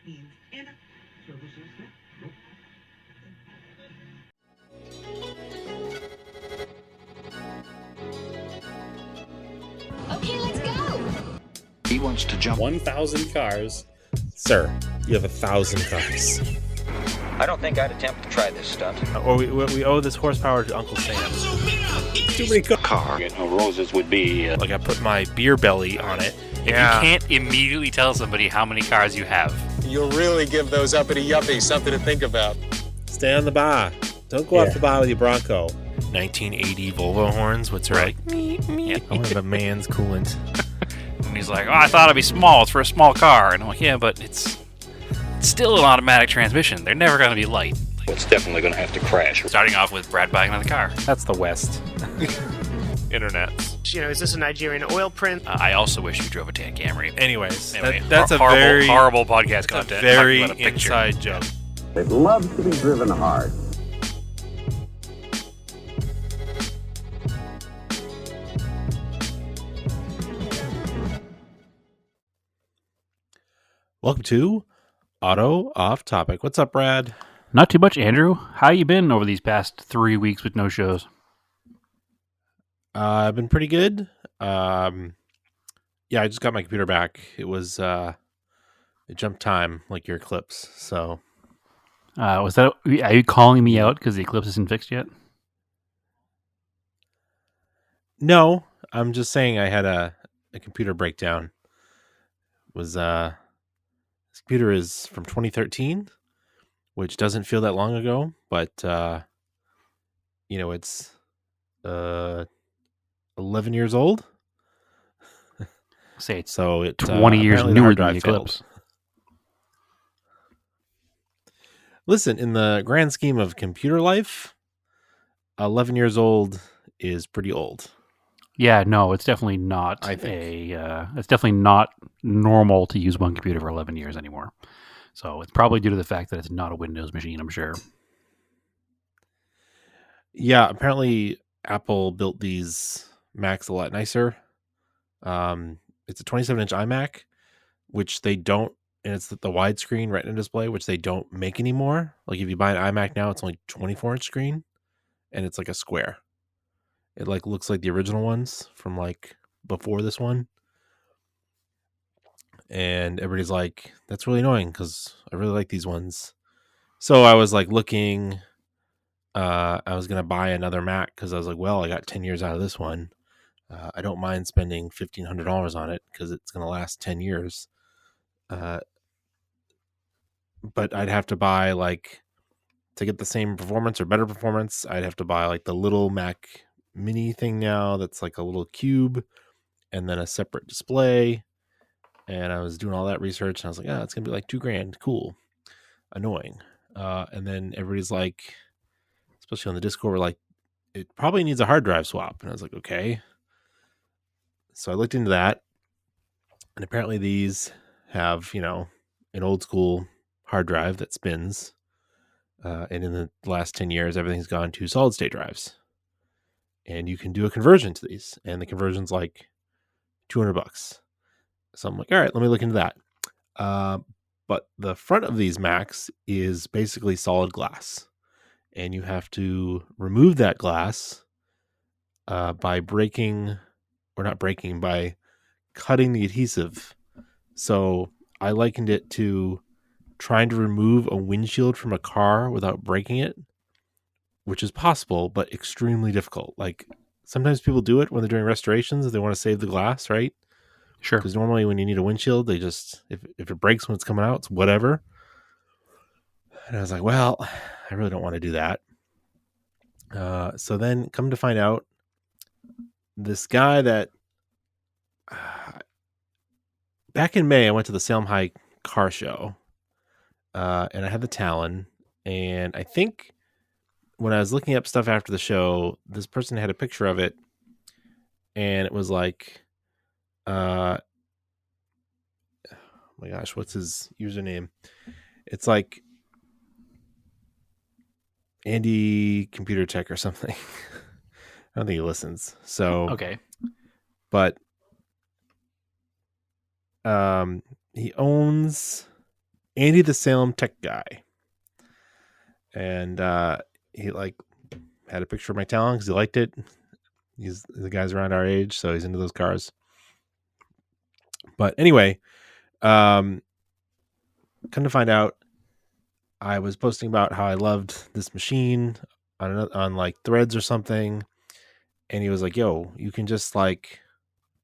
Okay, let's go. He wants to jump 1,000 cars. Sir, you have 1,000 cars. I don't think I'd attempt to try this stunt. Or we owe this horsepower to Uncle Sam. Too many cars. Car. Roses would be... Like I put my beer belly on it. If you can't immediately tell somebody how many cars you have. You'll really give those uppity yuppies something to think about. Stay on the bar. Don't go off the bar with your Bronco. 1980 Volvo horns, what's right? I want the man's coolant. And he's like, oh, I thought it'd be small. It's for a small car. And I'm like, yeah, but it's still an automatic transmission. They're never going to be light. It's definitely going to have to crash. Starting off with Brad buying another car. That's the West. Internet. Is this a Nigerian oil print? I also wish you drove a tan Camry. Anyways, Anyway, that's a horrible, very horrible podcast content. very Talking about a picture. inside joke. It loves to be driven hard. Welcome to Auto Off Topic. What's up, Brad? Not too much, Andrew. How you been over these past 3 weeks with no shows? I've been pretty good. Yeah, I just got my computer back. It was it jumped time like your Eclipse. So, Are you calling me out because the Eclipse isn't fixed yet? no, I'm just saying I had a computer breakdown. This computer is from 2013, which doesn't feel that long ago, but it's 11 years old. Say it's So it 20 years apparently the newer hard than the drive failed. Eclipse. Listen, in the grand scheme of computer life, 11 years old is pretty old. Yeah, no, it's definitely not. I think. It's definitely not normal to use one computer for 11 years anymore. So it's probably due to the fact that it's not a Windows machine, I'm sure. Yeah, apparently Apple built these Macs a lot nicer. It's a 27-inch iMac, which they don't, and it's the widescreen Retina display, which they don't make anymore. Like if you buy an iMac now, it's only 24-inch screen, and it's like a square. It like looks like the original ones from like before this one. And everybody's like, that's really annoying because I really like these ones. So I was like looking, I was going to buy another Mac because I was like, well, I got 10 years out of this one. I don't mind spending $1,500 on it because it's going to last 10 years. But I'd have to buy like, to get the same performance or better performance, I'd have to buy like the little Mac Mini thing now that's like a little cube and then a separate display. And I was doing all that research and I was like, it's gonna be like $2,000. Cool. Annoying. And then everybody's like, especially on the Discord, we're like, it probably needs a hard drive swap. And I was like, okay. So I looked into that, and apparently these have, an old school hard drive that spins. And in the last 10 years, everything's gone to solid state drives. And you can do a conversion to these, and the conversion's like $200. So I'm like, all right, let me look into that. But the front of these Macs is basically solid glass, and you have to remove that glass by by cutting the adhesive. So I likened it to trying to remove a windshield from a car without breaking it, which is possible, but extremely difficult. Like sometimes people do it when they're doing restorations if they want to save the glass, right? Sure. Because normally when you need a windshield, they just, if it breaks when it's coming out, it's whatever. And I was like, well, I really don't want to do that. So then come to find out, this guy that back in May, I went to the Salem High car show, and I had the Talon, and I think when I was looking up stuff after the show, this person had a picture of it, and it was like, oh my gosh, what's his username? It's like Andy Computer Tech or something. I don't think he listens. So Okay. But he owns Andy the Salem tech guy. And he like had a picture of my Talon because he liked it. He's the guy's around our age, so he's into those cars. But anyway, come to find out, I was posting about how I loved this machine on like Threads or something, and he was like, "Yo, you can just like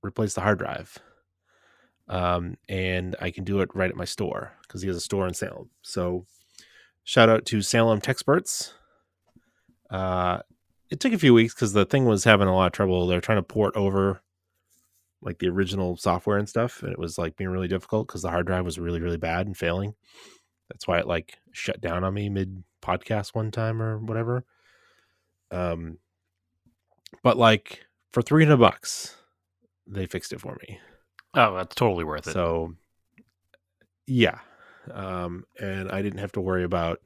replace the hard drive, and I can do it right at my store because he has a store in Salem." So, shout out to Salem Techsperts. It took a few weeks because the thing was having a lot of trouble. They're trying to port over like the original software and stuff, and it was like being really difficult because the hard drive was really, really bad and failing. That's why it like shut down on me mid podcast one time or whatever. But like for $300, they fixed it for me. Oh, that's totally worth it. So yeah. And I didn't have to worry about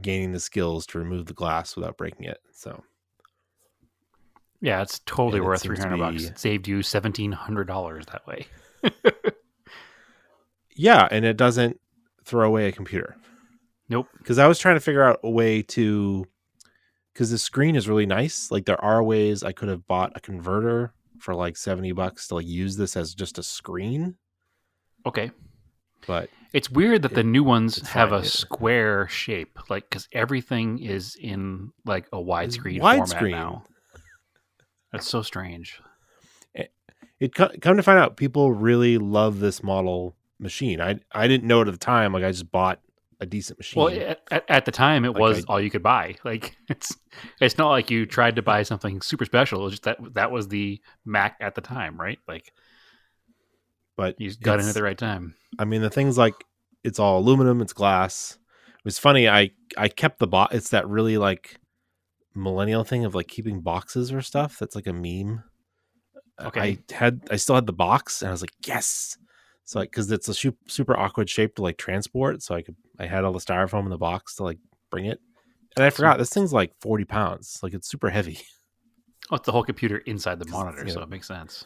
gaining the skills to remove the glass without breaking it. So yeah, it's totally and it worth seems to $300. be- It saved you $1,700 that way. yeah, and it doesn't throw away a computer. Nope. Because I was trying to figure out a way to, because the screen is really nice. Like there are ways I could have bought a converter for like $70 to like use this as just a screen. Okay. But It's weird that the new ones it's have fine. a square shape, like because everything is in like a widescreen format widescreen. now. That's so strange. Come to find out, people really love this model machine. I didn't know it at the time. Like I just bought a decent machine. Well, at the time, it Like was all you could buy. Like it's not like you tried to buy something super special. It was just that was the Mac at the time, right? Like but you just got in it's- at the right time. I mean, the thing's like it's all aluminum, it's glass. It was funny. I kept the box. It's that really like millennial thing of like keeping boxes or stuff. That's like a meme. Okay. I still had the box, and I was like, yes. So like, because it's a super awkward shape to like transport, so I had all the styrofoam in the box to like bring it, and I forgot this thing's like 40 pounds. Like it's super heavy. Oh, it's the whole computer inside the monitor, you so know. it makes sense.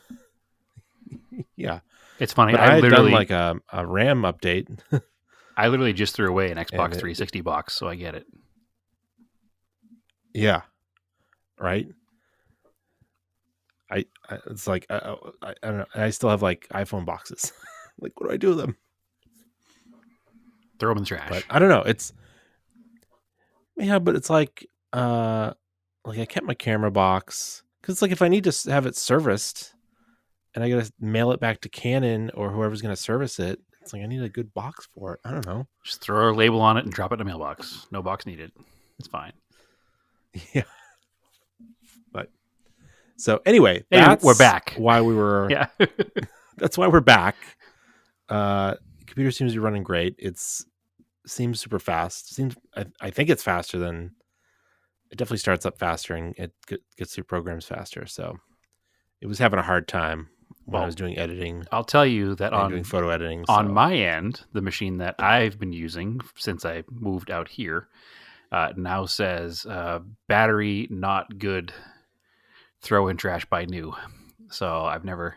Yeah, It's funny. but I had done like a RAM update. I literally just threw away an Xbox it- 360 box, so I get it. Yeah, right. I it's like I don't know. I still have like iPhone boxes. Like, what do I do with them? Throw them in the trash. But I don't know. It's but it's like I kept my camera box because it's like if I need to have it serviced and I gotta mail it back to Canon or whoever's gonna service it, it's like I need a good box for it. I don't know. Just throw a label on it and drop it in a mailbox. No box needed. It's fine. Yeah. But so anyway, Anyway, that's we're back. Why we were Yeah. that's why we're back. Computer seems to be running great. Seems super fast. I think it's faster than it definitely starts up faster and it gets through programs faster. So it was having a hard time when I was doing editing I'll tell you that and doing photo editing. on so- my end, the machine that I've been using since I moved out here now says battery not good, throw in trash by new. So I've never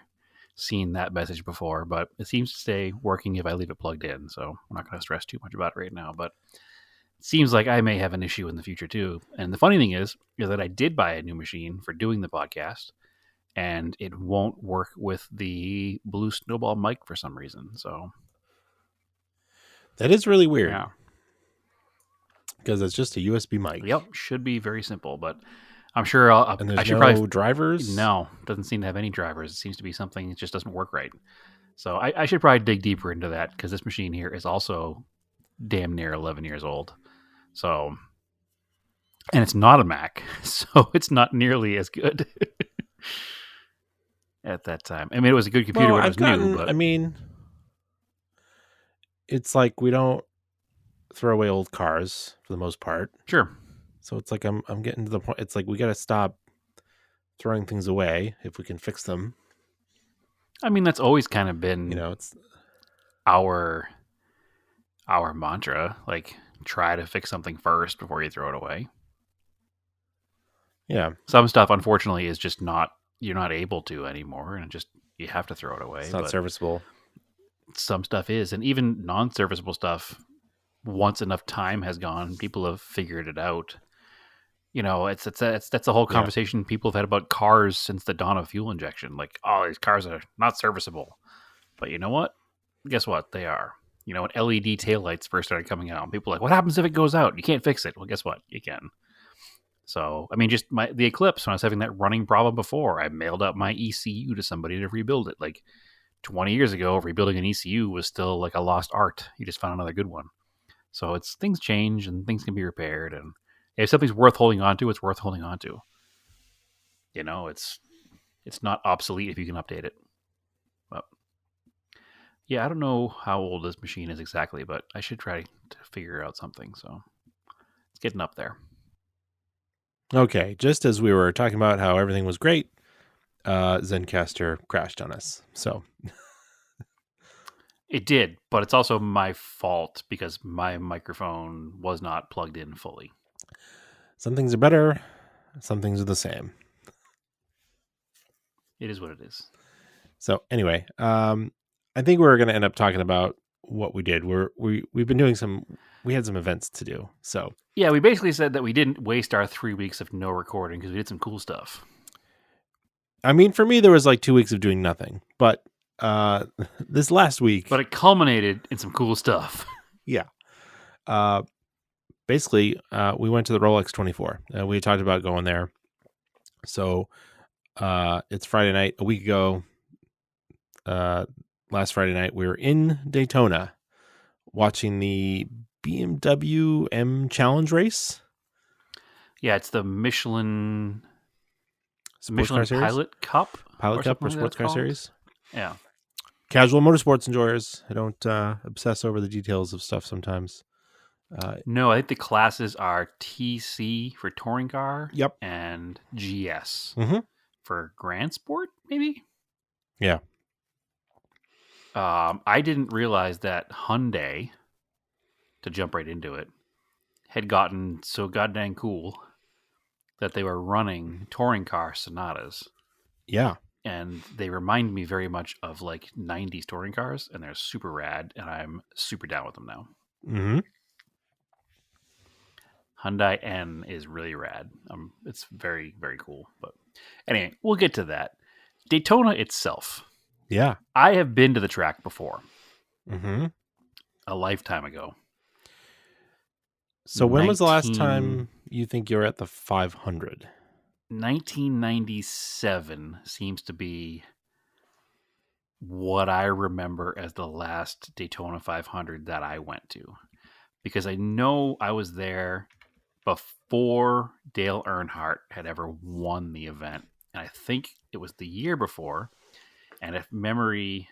seen that message before, but it seems to stay working if I leave it plugged in. So I'm not going to stress too much about it right now, but it seems like I may have an issue in the future too. And the funny thing is that I did buy a new machine for doing the podcast, and it won't work with the Blue Snowball mic for some reason. So that is really weird. yeah. Because it's just a USB mic. Yep, should be very simple, but I'm sure And there's I should no probably drivers. No, doesn't seem to have any drivers. It seems to be something that just doesn't work right. So I should probably dig deeper into that because this machine here is also damn near 11 years old. So, and it's not a Mac, so it's not nearly as good at that time. I mean, it was a good computer when it was new, but I mean, it's like we don't throw away old cars for the most part. sure. So it's like I'm getting to the point. It's like we got to stop throwing things away if we can fix them. I mean, that's always kind of been It's our mantra. Like, try to fix something first before you throw it away. yeah, Some stuff, unfortunately, is just not, you're not able to anymore, and you have to throw it away. it's not but serviceable. some stuff is, and even non-serviceable stuff. Once enough time has gone, people have figured it out. It's that's the whole conversation people have had about cars since the dawn of fuel injection. Like, oh, these cars are not serviceable. But you know what? Guess what? They are. When LED taillights first started coming out, people were like, what happens if it goes out? You can't fix it. Well, guess what? You can. So, I mean, just the Eclipse, when I was having that running problem before, I mailed out my ECU to somebody to rebuild it. Like 20 years ago, rebuilding an ECU was still like a lost art. You just found another good one. So things change and things can be repaired. And if something's worth holding on to, it's worth holding on to. It's not obsolete if you can update it. But yeah, I don't know how old this machine is exactly, but I should try to figure out something. So it's getting up there. Okay, just as we were talking about how everything was great, Zencaster crashed on us. So it did, but it's also my fault because my microphone was not plugged in fully. Some things are better, some things are the same. It is what it is. So anyway, I think we're going to end up talking about what we did. We've been doing we had some events to do. So yeah, we basically said that we didn't waste our 3 weeks of no recording because we did some cool stuff. I mean, for me, there was like 2 weeks of doing nothing, but this last week, but it culminated in some cool stuff. Yeah. Basically, we went to the Rolex 24. We talked about going there. So it's Friday night. A week ago, last Friday night, we were in Daytona watching the BMW M Challenge race. Yeah, it's the Michelin Car Series? Pilot Cup or Sports Car Series. Yeah. Casual motorsports enjoyers. I don't obsess over the details of stuff sometimes. No, I think the classes are TC for touring car. Yep. And GS for Grand Sport, maybe? Yeah. I didn't realize that Hyundai, to jump right into it, had gotten so goddamn cool that they were running touring car Sonatas. Yeah. And they remind me very much of like 90s touring cars, and they're super rad, and I'm super down with them now. Mm-hmm. Hyundai N is really rad. It's very, very cool. But anyway, we'll get to that. Daytona itself. Yeah. I have been to the track before. Mm-hmm. A lifetime ago. So when was the last time you think you were at the 500? 1997 seems to be what I remember as the last Daytona 500 that I went to. Because I know I was there before Dale Earnhardt had ever won the event. And I think it was the year before. And if memory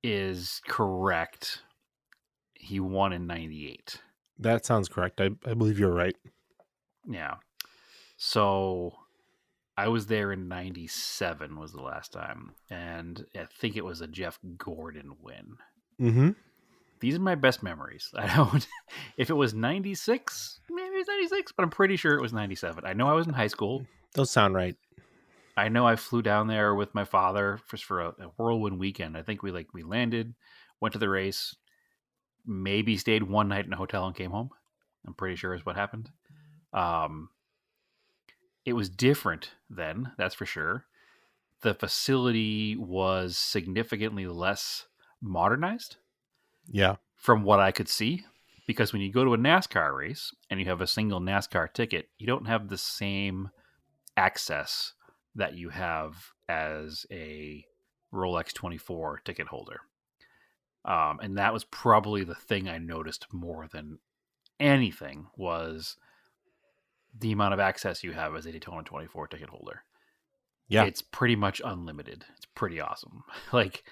is correct, he won in 98. That sounds correct. I believe you're right. Yeah. So I was there in 97 was the last time. And I think it was a Jeff Gordon win. Mm-hmm. These are my best memories. I don't. If it was 96, maybe it was 96, but I'm pretty sure it was 97. I know I was in high school. Those sound right. I know I flew down there with my father for a whirlwind weekend. I think we landed, went to the race, maybe stayed one night in a hotel and came home. I'm pretty sure is what happened. It was different then, that's for sure. The facility was significantly less modernized. Yeah. From what I could see, because when you go to a NASCAR race and you have a single NASCAR ticket, you don't have the same access that you have as a Rolex 24 ticket holder. And that was probably the thing I noticed more than anything was the amount of access you have as a Daytona 24 ticket holder. Yeah. It's pretty much unlimited. It's pretty awesome. Like,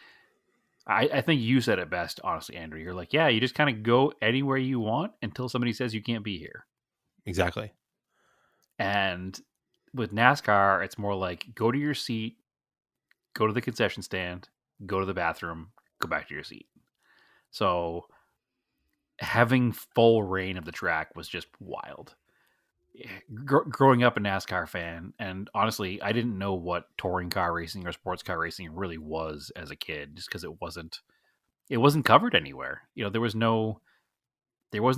I think you said it best, honestly, Andrew. You're like, yeah, you just kind of go anywhere you want until somebody says you can't be here. Exactly. And with NASCAR, it's more like go to your seat, go to the concession stand, go to the bathroom, go back to your seat. So having full reign of the track was just wild. growing up a NASCAR fan, and honestly, I didn't know what touring car racing or sports car racing really was as a kid, just because it wasn't covered anywhere. There wasn't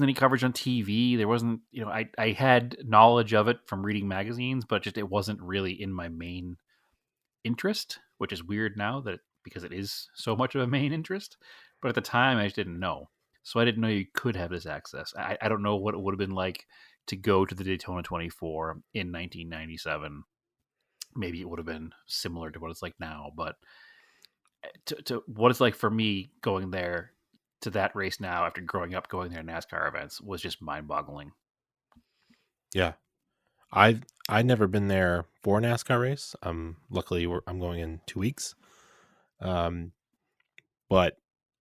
any coverage on TV. There wasn't, I had knowledge of it from reading magazines, but just it wasn't really in my main interest, which is weird now because it is so much of a main interest. But at the time, I just didn't know. So I didn't know you could have this access. I don't know what it would have been like to go to the Daytona 24 in 1997. Maybe it would have been similar to what it's like now, but to what it's like for me going there to that race now after growing up going there NASCAR events was just mind-boggling. Yeah. I've never been there for a NASCAR race. Luckily I'm going in 2 weeks. But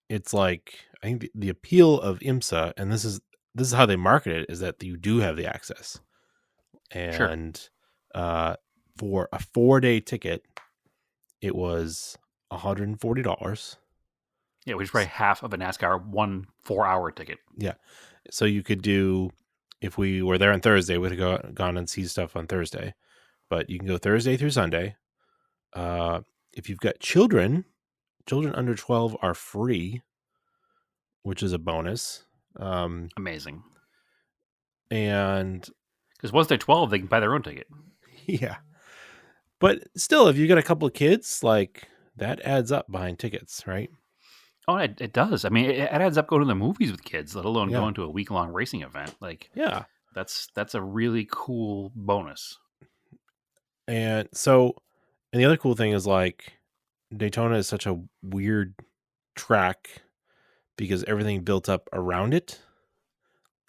it's like, I think the appeal of IMSA, and this is how they market it, is that you do have the access. And for a 4-day ticket, it was $140. Yeah, which is probably half of a NASCAR 1 4-hour ticket. Yeah. So you could do, if we were there on Thursday, we'd have gone and see stuff on Thursday. But you can go Thursday through Sunday. If you've got children under 12 are free, which is a bonus. Amazing. And because once they're 12, they can buy their own ticket. Yeah. But still, if you got a couple of kids, like, that adds up buying tickets, right? Oh, it does. I mean, it adds up going to the movies with kids, let alone Yeah. going to a week-long racing event. Like, Yeah. that's a really cool bonus. And so, and the other cool thing is, like, Daytona is such a weird track because everything built up around it.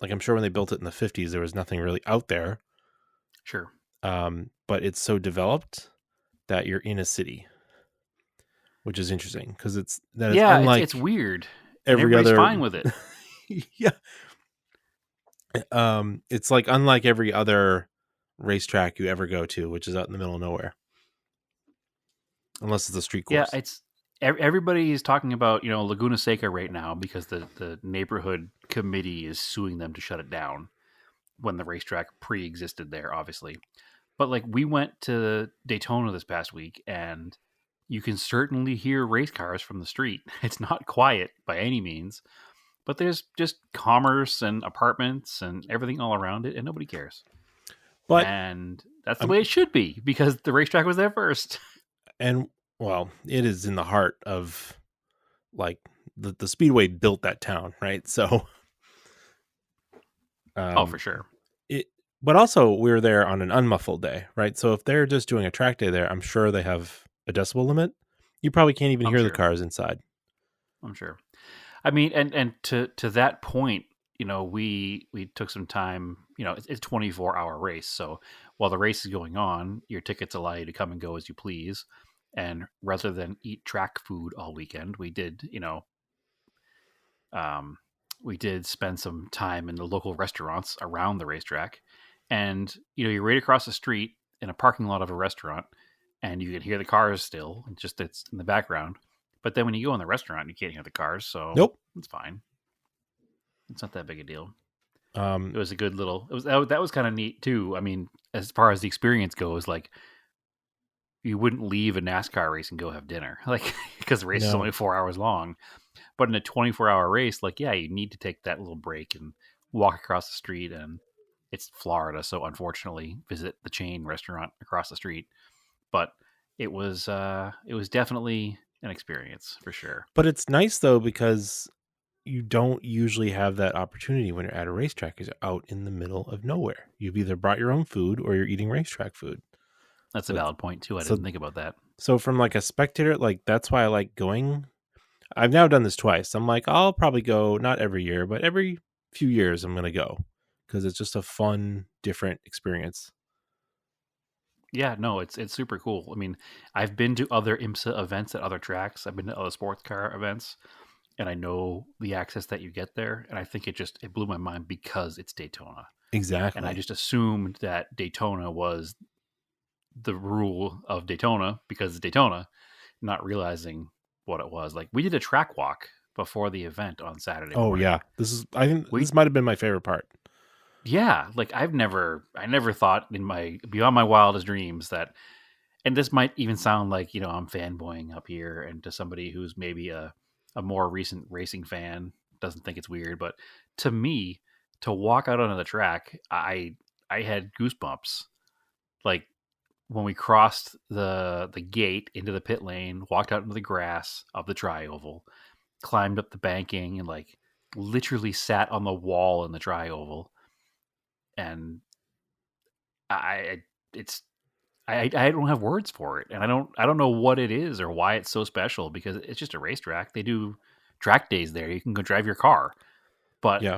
Like, I'm sure when they built it in the 50s, there was nothing really out there. Sure. But it's so developed that you're in a city, which is interesting because it's unlike it's weird. Every Everybody's other fine with it. Yeah. It's like unlike every other racetrack you ever go to, which is out in the middle of nowhere, unless it's a street course. Yeah, it's everybody is talking about Laguna Seca right now because the neighborhood committee is suing them to shut it down when the racetrack pre-existed there, obviously. But like we went to Daytona this past week, and you can certainly hear race cars from the street. It's not quiet by any means, but there's just commerce and apartments and everything all around it, and nobody cares. And that's the way it should be because the racetrack was there first. And well, it is in the heart of, like, the Speedway built that town, right? So, for sure. But also, we were there on an unmuffled day, right? So if they're just doing a track day there, I'm sure they have a decibel limit. You probably can't even hear the cars inside. I'm sure. I mean, and to that point, we took some time. It's a 24-hour race, so while the race is going on, your tickets allow you to come and go as you please. And rather than eat track food all weekend, we did, we did spend some time in the local restaurants around the racetrack. And, you're right across the street in a parking lot of a restaurant, and you can hear the cars still, it's in the background. But then when you go in the restaurant, you can't hear the cars, so nope, it's fine. It's not that big a deal. It was a good little. That was kind of neat too. I mean, as far as the experience goes, like you wouldn't leave a NASCAR race and go have dinner, like because the race is only 4 hours long. But in a 24-hour race, like you need to take that little break and walk across the street. And it's Florida, so unfortunately, visit the chain restaurant across the street. But it was definitely an experience for sure. But it's nice though because you don't usually have that opportunity when you're at a racetrack because you're out in the middle of nowhere. You've either brought your own food or you're eating racetrack food. That's a valid point too. I didn't think about that. So from like a spectator, like that's why I like going. I've now done this twice. I'm like, I'll probably go not every year, but every few years I'm going to go because it's just a fun, different experience. Yeah, no, it's super cool. I mean, I've been to other IMSA events at other tracks. I've been to other sports car events, and I know the access that you get there. And I think it blew my mind because it's Daytona. Exactly. And I just assumed that Daytona was the rule of Daytona because it's Daytona, not realizing what it was. Like we did a track walk before the event on Saturday morning. Yeah. I think this might have been my favorite part. Yeah, like I never thought beyond my wildest dreams that, and this might even sound like, I'm fanboying up here, and to somebody who's maybe a more recent racing fan doesn't think it's weird, but to me, to walk out onto the track, I had goosebumps. Like when we crossed the gate into the pit lane, walked out into the grass of the tri-oval, climbed up the banking, and like literally sat on the wall in the tri-oval, and I it's I don't have words for it, and I don't know what it is or why it's so special, because it's just a racetrack. They do track days there. You can go drive your car, but Yeah.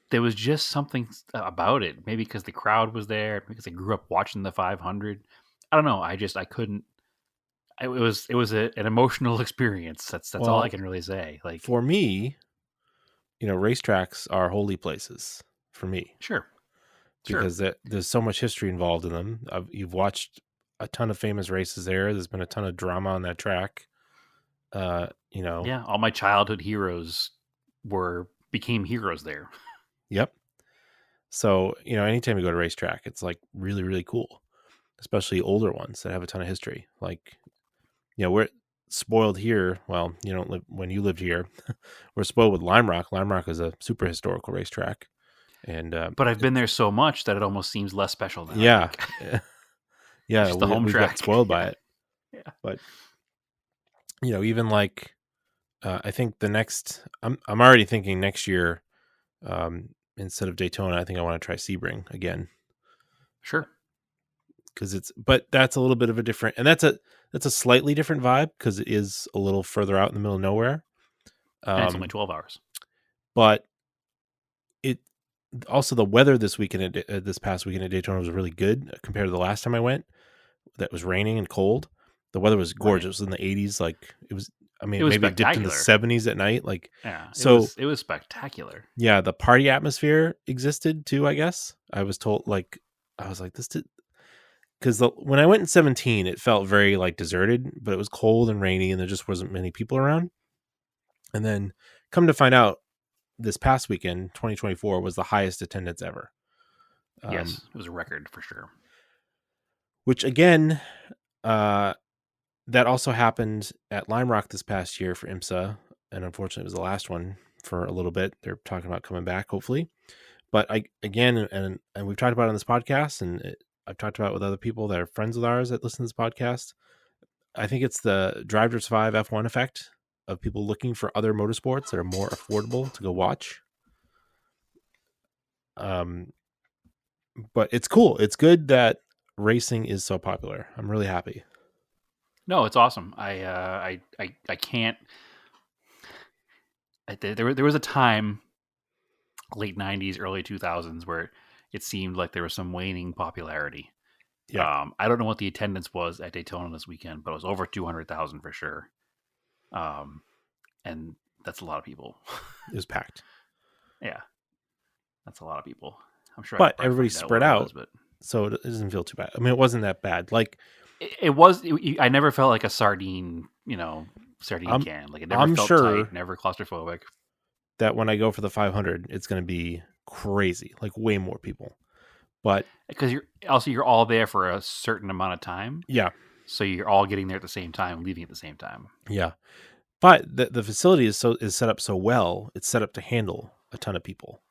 there was just something about it. Maybe because the crowd was there, because I grew up watching the 500. I don't know. I couldn't. It was an emotional experience. That's all Well, I can really say. Like, for me, racetracks are holy places for me sure. because there's so much history involved in them. You've watched a ton of famous races there. There's been a ton of drama on that track. Yeah, all my childhood heroes became heroes there. Yep. So, anytime you go to a racetrack, it's like really, really cool, especially older ones that have a ton of history. Like, we're spoiled here. Well, you don't live when you lived here. We're spoiled with Lime Rock. Lime Rock is a super historical racetrack. And But I've been there so much that it almost seems less special now. yeah. Yeah, Just the home we track. got spoiled by it. Yeah. But even like I think the next I'm already thinking next year, instead of Daytona, I think I want to try Sebring again. Sure. But that's a little bit of a different, and that's a slightly different vibe because it is a little further out in the middle of nowhere. And it's only 12 hours. But it also, the weather this past weekend at Daytona was really good compared to the last time I went. That was raining and cold. The weather was gorgeous. Right. In the 80s. Like it was. I mean, maybe it dipped in the 70s at night. Like, yeah, it was spectacular. Yeah, the party atmosphere existed too, I guess. I was told, I was like, this did, because when I went in 17, it felt very like deserted, but it was cold and rainy, and there just wasn't many people around. And then, come to find out, this past weekend, 2024, was the highest attendance ever. Yes, it was a record for sure. Which again, that also happened at Lime Rock this past year for IMSA, and unfortunately, it was the last one for a little bit. They're talking about coming back, hopefully. But and we've talked about it on this podcast, and I've talked about it with other people that are friends with ours that listen to this podcast. I think it's the Drive to Survive F1 effect of people looking for other motorsports that are more affordable to go watch. But it's cool. It's good that racing is so popular. I'm really happy. No, it's awesome. I can't. There was a time, late 90s, early 2000s, where it seemed like there was some waning popularity. Yeah. I don't know what the attendance was at Daytona this weekend, but it was over 200,000 for sure. And that's a lot of people. It was packed. Yeah, that's a lot of people. I'm sure. But everybody's spread out, so it doesn't feel too bad. I mean, it wasn't that bad. Like it was. I never felt like a sardine, can. Like it never felt tight, never claustrophobic. That when I go for the 500, it's going to be crazy, like way more people. But because you're all there for a certain amount of time. Yeah. So you're all getting there at the same time, leaving at the same time. Yeah. But the facility is set up so well. It's set up to handle a ton of people.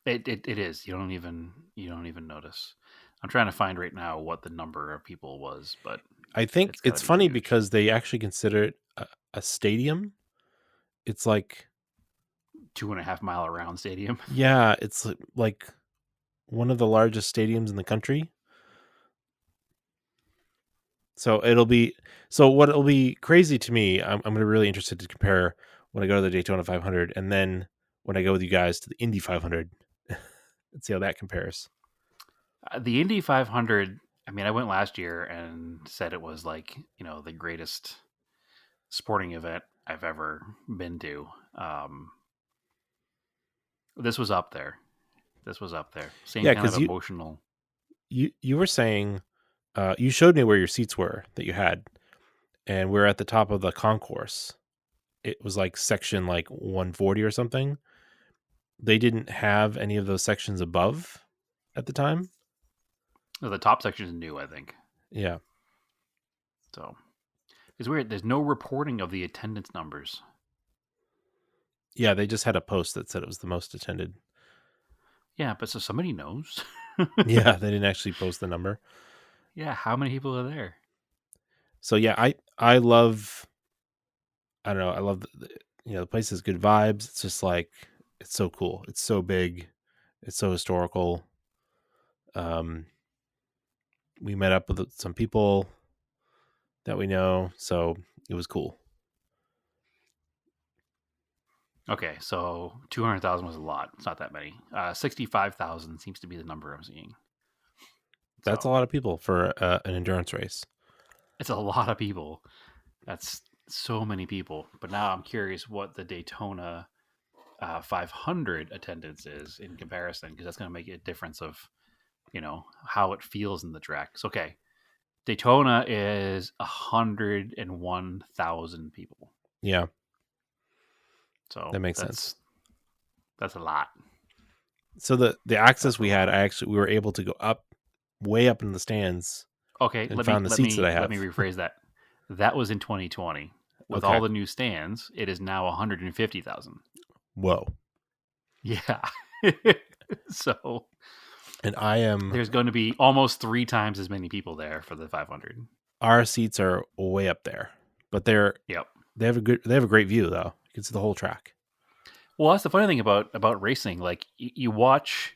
It is. You don't even notice. I'm trying to find right now what the number of people was, but I think it's funny huge. Because they actually consider it a stadium. It's like 2.5 mile around stadium. Yeah, it's like one of the largest stadiums in the country. So it'll be crazy to me. I'm going to be really interested to compare when I go to the Daytona 500 and then when I go with you guys to the Indy 500 and see how that compares. The Indy 500, I mean, I went last year and said it was like, the greatest sporting event I've ever been to. This was up there. Same kind of emotional. You were saying, you showed me where your seats were that you had, and we're at the top of the concourse. It was like section like 140 or something, they didn't have any of those sections above at the time. So the top section is new, I think. Yeah. So it's weird. There's no reporting of the attendance numbers. Yeah, they just had a post that said it was the most attended. Yeah, but so somebody knows. Yeah, they didn't actually post the number. Yeah, how many people are there? So yeah, I love. I don't know. I love the place has good vibes. It's just like it's so cool. It's so big. It's so historical. We met up with some people that we know, so it was cool. Okay, so 200,000 was a lot. It's not that many. 65,000 seems to be the number I'm seeing. That's a lot of people for an endurance race. It's a lot of people. That's so many people. But now I'm curious what the Daytona 500 attendance is in comparison, because that's going to make a difference of, how it feels in the track. So, okay, Daytona is 101,000 people. Yeah. So that makes sense. That's a lot. So the access we had, we were able to go up, way up in the stands. Okay, and let found me the seats that I have. let me rephrase that. That was in 2020. With all the new stands, it is now 150,000. Whoa. Yeah. So, and there's going to be almost 3 times as many people there for the 500. Our seats are way up there, but they have a great view though. You can see the whole track. Well, that's the funny thing about racing. Like you watch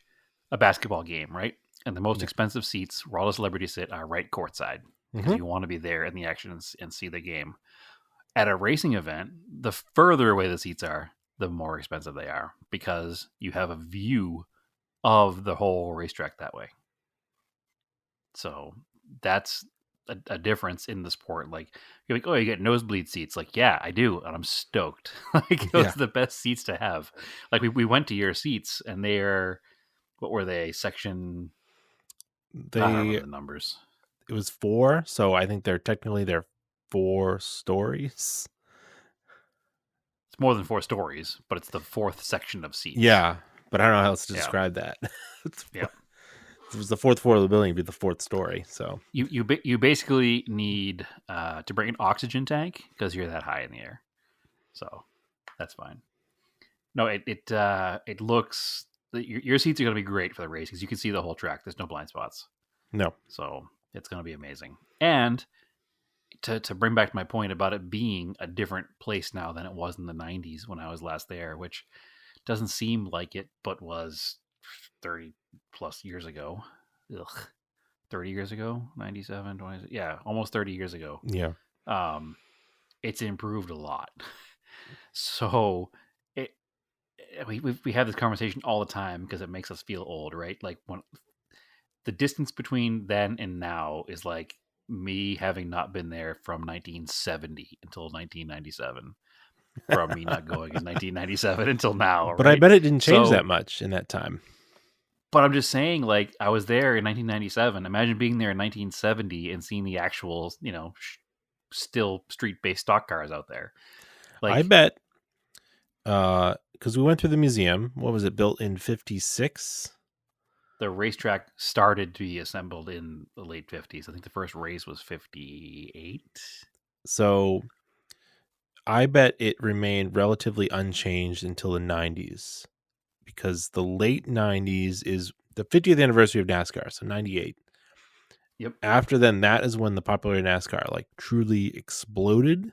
a basketball game, right? And the most expensive seats where all the celebrities sit are right courtside because you want to be there in the action and see the game. At a racing event, the further away the seats are, the more expensive they are because you have a view of the whole racetrack that way. So that's a difference in the sport. Like you're like, oh, you get nosebleed seats. Like, yeah, I do, and I'm stoked. Like those are the best seats to have. Like we went to your seats, and they're what were they? Section. I don't remember the numbers. It was 4, so I think they're 4 stories. It's more than 4 stories, but it's the 4th section of seats. Yeah, but I don't know how else to describe that. Yeah. If it was the 4th floor of the building, it'd be the 4th story. So you basically need to bring an oxygen tank because you're that high in the air. So that's fine. No, it looks your seats are going to be great for the race because you can see the whole track. There's no blind spots. No, so it's going to be amazing. And to bring back my point about it being a different place now than it was in the 90s when I was last there, which doesn't seem like it, but was 30 plus years ago. 30 years ago, 97, 20, yeah, almost 30 years ago. Yeah. It's improved a lot. So we have this conversation all the time because it makes us feel old, right? Like when the distance between then and now is like me having not been there from 1970 until 1997, from me not going in 1997 until now. But right? I bet it didn't change that much in that time. But I'm just saying, like, I was there in 1997. Imagine being there in 1970 and seeing the actual, still street-based stock cars out there. Like, I bet, because we went through the museum. What was it, built in 56? The racetrack started to be assembled in the late 50s. I think the first race was 58. So I bet it remained relatively unchanged until the 90s. Because the late 90s is the 50th anniversary of NASCAR, so 98. Yep. After then, that is when the popularity of NASCAR like truly exploded.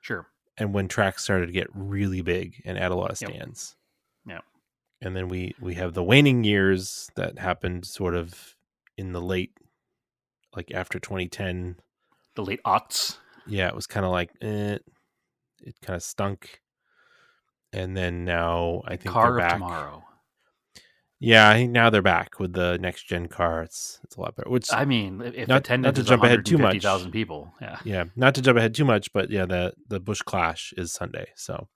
Sure. And when tracks started to get really big and add a lot of stands. Yep. And then we have the waning years that happened sort of in the late, like after 2010. The late aughts. Yeah, it was kind of like, it kind of stunk. And then now I think car they're back. Of tomorrow. Yeah, I think now they're back with the next gen car. It's a lot better. Which I mean, if not attendance to is jump ahead too much, 150,000 people. Yeah, not to jump ahead too much, but yeah, the Busch Clash is Sunday, so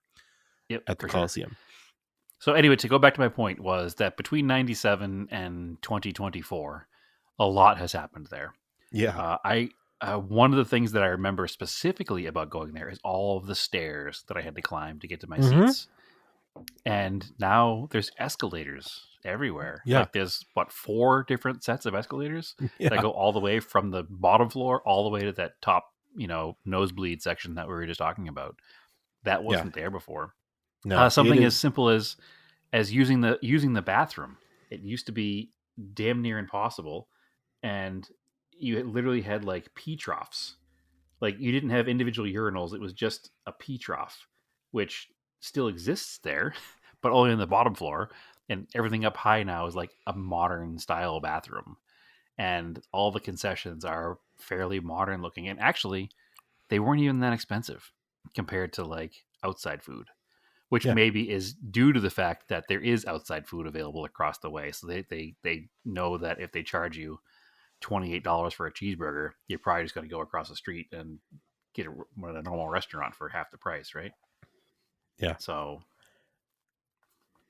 at the Coliseum. Sure. So anyway, to go back to my point was that between 97 and 2024, a lot has happened there. Yeah, one of the things that I remember specifically about going there is all of the stairs that I had to climb to get to my seats. And now there's escalators everywhere. Yeah. Like there's 4 different sets of escalators Yeah. that go all the way from the bottom floor all the way to that top, nosebleed section that we were just talking about. That wasn't there before. No, Something as simple as using the bathroom. It used to be damn near impossible, and you literally had like pee troughs. Like you didn't have individual urinals; it was just a pee trough, which still exists there, but only on the bottom floor. And everything up high now is like a modern style bathroom, and all the concessions are fairly modern looking. And actually, they weren't even that expensive compared to like outside food, which Yeah. maybe is due to the fact that there is outside food available across the way. So they know that if they charge you $28 for a cheeseburger, you're probably just going to go across the street and get one at a normal restaurant for half the price, right? Yeah. So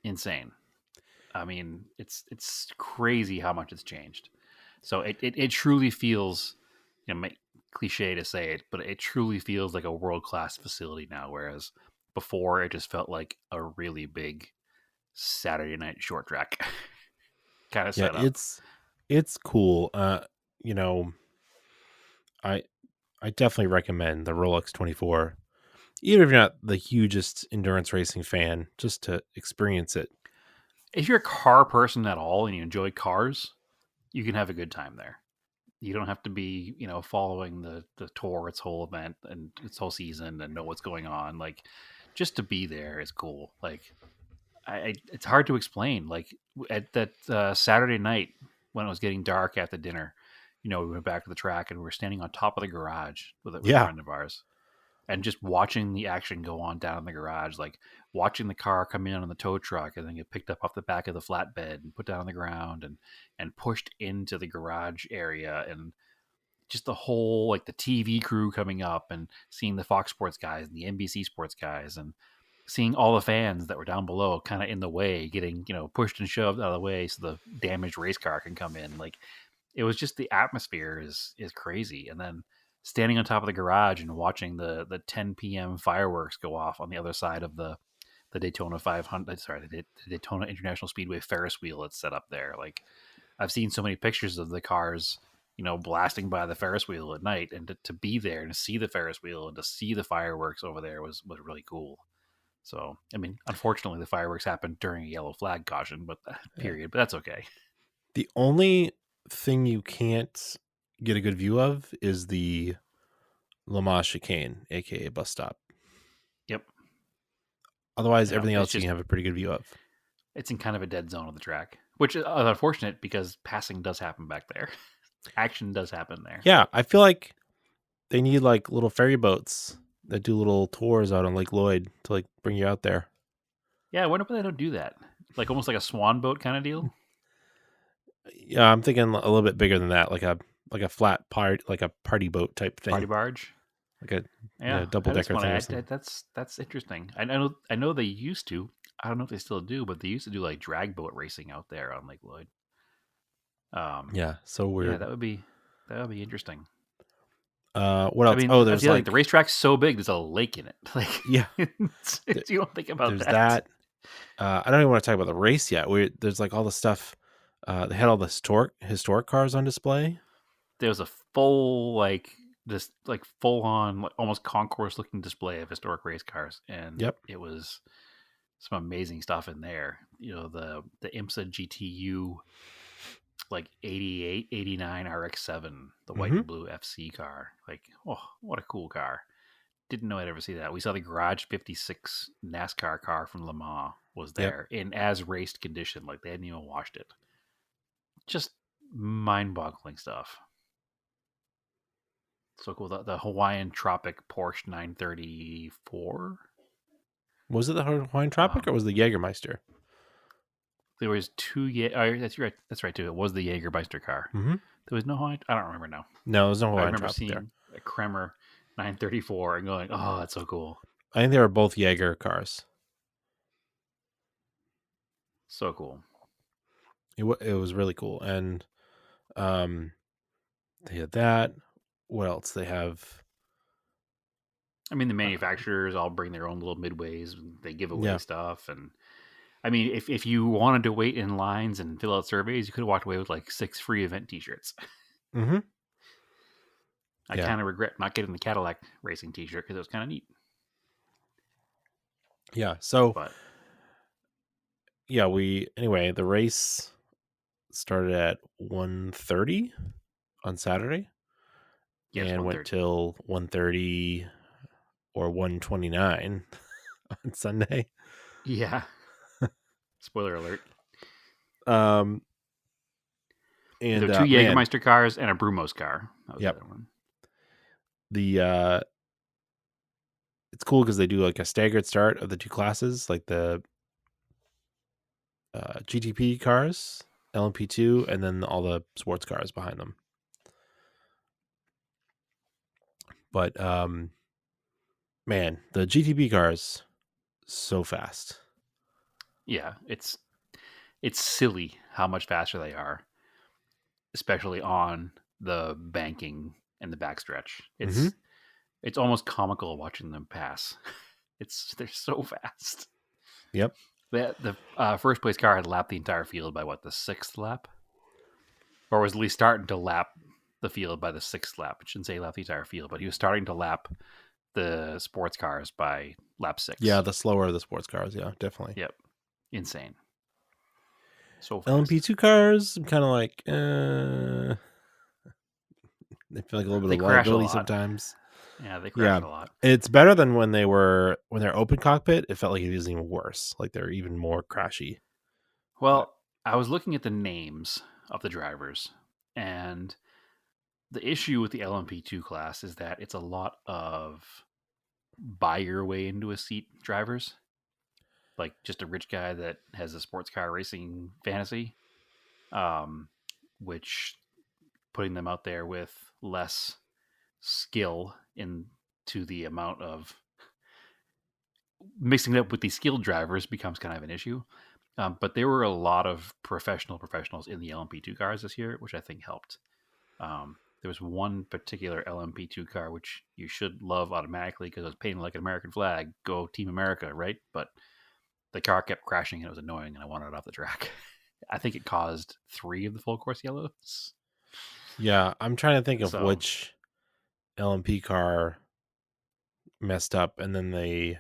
insane. I mean, it's crazy how much it's changed. So it truly feels, cliche to say it, but it truly feels like a world class facility now. Whereas before, it just felt like a really big Saturday night short track kind of Yeah, setup. it's cool. You know, I definitely recommend the Rolex 24, even if you're not the hugest endurance racing fan, just to experience it. If you're a car person at all and you enjoy cars, you can have a good time there. You don't have to be, following the tour, its whole event and its whole season and know what's going on. Like, just to be there is cool. Like, it's hard to explain. Like at that Saturday night when it was getting dark after dinner, we went back to the track and we were standing on top of the garage with a Yeah. friend of ours, and just watching the action go on down in the garage, like watching the car come in on the tow truck and then get picked up off the back of the flatbed and put down on the ground and pushed into the garage area, and just the whole, like, the TV crew coming up and seeing the Fox Sports guys and the NBC Sports guys and seeing all the fans that were down below kind of in the way getting, pushed and shoved out of the way so the damaged race car can come in. Like, it was just, the atmosphere is crazy. And then standing on top of the garage and watching the 10 p.m. fireworks go off on the other side of the Daytona 500, the Daytona International Speedway Ferris wheel that's set up there. Like, I've seen so many pictures of the cars, blasting by the Ferris wheel at night, and to be there and to see the Ferris wheel and to see the fireworks over there was really cool. So, I mean, unfortunately, the fireworks happened during a yellow flag caution, but that's okay. The only thing you can't get a good view of is the Le Mans chicane, aka bus stop. Yep. Otherwise, Yeah, everything it's else you just- can have a pretty good view of. It's in kind of a dead zone of the track, which is unfortunate because passing does happen back there. Action does happen there. Yeah, I feel like they need like little ferry boats that do little tours out on Lake Lloyd to like bring you out there. Yeah, I wonder why they don't do that. Like almost like a swan boat kind of deal. Yeah, I'm thinking a little bit bigger than that, like a flat part, like a party boat type thing, Party barge. like a Yeah, double decker thing. Or something. That's interesting. I know they used to. I don't know if they still do, but they used to do like drag boat racing out there on Lake Lloyd. Yeah, so weird. Yeah, that would be interesting. What else? I mean, There's like the racetrack's so big, there's a lake in it. Like, yeah, you don't think about there's that. I don't even want to talk about the race yet. There's like all the stuff. They had all the historic cars on display. There was a full full on almost concourse looking display of historic race cars, and Yep. it was some amazing stuff in there. The IMSA GTU like 88, 89 RX-7, the white and blue FC car. Like, oh, what a cool car. Didn't know I'd ever see that. We saw the Garage 56 NASCAR car from Le Mans was there in as raced condition. Like, they hadn't even washed it. Just mind-boggling stuff. So cool. The Hawaiian Tropic Porsche 934. Was it the Hawaiian Tropic or was it the Jägermeister? There was two. That's right. That's right too. It was the Jägermeister car. Mm-hmm. There was no Hawaiian. I don't remember now. No, there's no I Hawaiian remember Tropic seeing there. a Kremer 934 and going, "Oh, that's so cool." I think they were both Jaeger cars. So cool. It was really cool, and they had that. What else? They have I mean, the manufacturers all bring their own little midways. And they give away Yeah. stuff, and I mean, if you wanted to wait in lines and fill out surveys, you could have walked away with like 6 free event T-shirts. Mm-hmm. I kind of regret not getting the Cadillac racing T-shirt because it was kind of neat. Yeah. So, But yeah, the race started at 1:30 on Saturday yes, and went 1:30. till 1:30 or 1:29 on Sunday. Yeah. Spoiler alert. And There were 2 Jägermeister cars and a Brumos car. That was Yep. the other one. It's cool because they do like a staggered start of the 2 classes, like the GTP cars, LMP2, and then all the sports cars behind them. But man, the GTP cars so fast. Yeah, it's silly how much faster they are, especially on the banking and the backstretch. It's almost comical watching them pass. They're so fast. Yep. The first place car had lapped the entire field by the 6th lap, or was at least starting to lap the field by the 6th lap. I shouldn't say lap the entire field, but he was starting to lap the sports cars by lap 6. Yeah, the slower of the sports cars. Yeah, definitely. Yep. Insane. So fast. LMP2 cars, I'm kind of like, they feel like a little bit of liability sometimes. Yeah, they crash a lot. It's better than when they're open cockpit. It felt like it was even worse. Like they're even more crashy. Well, I was looking at the names of the drivers, and the issue with the LMP2 class is that it's a lot of buy your way into a seat drivers. Like just a rich guy that has a sports car racing fantasy, which putting them out there with less skill into the amount of mixing it up with the skilled drivers becomes kind of an issue. But there were a lot of professionals in the LMP2 cars this year, which I think helped. There was one particular LMP2 car, which you should love automatically because it was painted like an American flag. Go Team America, right? But the car kept crashing and it was annoying and I wanted it off the track. I think it caused 3 of the full course yellows. Yeah, I'm trying to think of which LMP car messed up, and then the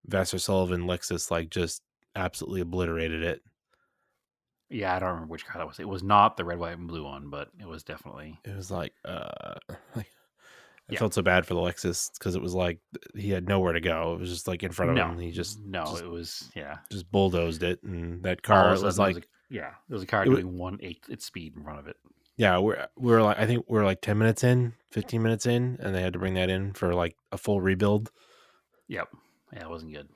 Vassar Sullivan Lexus like just absolutely obliterated it. Yeah, I don't remember which car that was. It was not the red, white, and blue one, but it was definitely. It was like, I felt so bad for the Lexus because it was like he had nowhere to go. It was just like in front of him. He it was just bulldozed it, and that car was like there was a car doing 1/8 its speed in front of it. Yeah, we're like, I think we're like 10 minutes in, 15 minutes in, and they had to bring that in for like a full rebuild. Yep. Yeah, it wasn't good.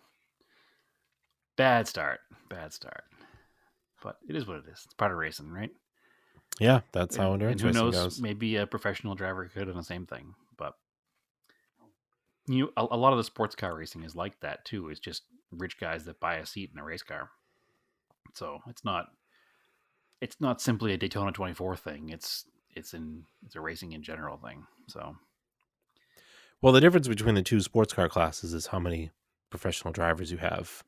Bad start. But it is what it is. It's part of racing, right? Yeah, that's how endurance racing goes. Who knows? Maybe a professional driver could have done the same thing. But a lot of the sports car racing is like that too. It's just rich guys that buy a seat in a race car. So it's not simply a Daytona 24 thing. It's a racing in general thing. So, well, the difference between the 2 sports car classes is how many professional drivers you have.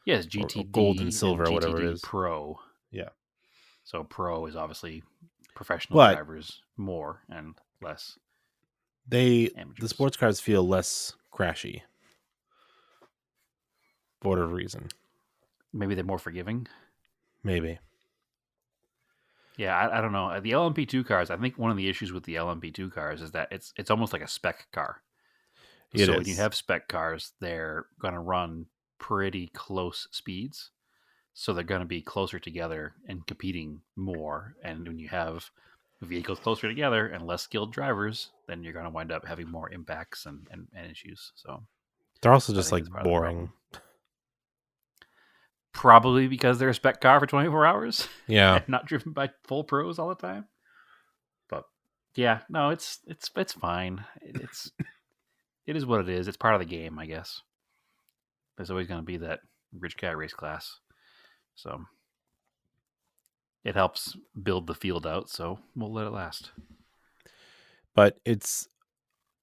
Yes, GTD, or gold and silver, and or whatever it is. Pro. Yeah. So pro is obviously professional drivers more and less. The amateurs. sports cars feel less crashy for whatever reason. Maybe they're more forgiving. Maybe. Yeah, I don't know. The LMP2 cars, I think one of the issues with the LMP2 cars is that it's almost like a spec car. When you have spec cars, they're going to run pretty close speeds. So they're going to be closer together and competing more. And when you have vehicles closer together and less skilled drivers, then you're going to wind up having more impacts and issues. So they're also just like boring. Probably because they're a spec car for 24 hours. Yeah. And not driven by full pros all the time. But yeah, no, it's fine. It is what it is. It's part of the game, I guess. There's always going to be that rich guy race class. So it helps build the field out, so we'll let it last. But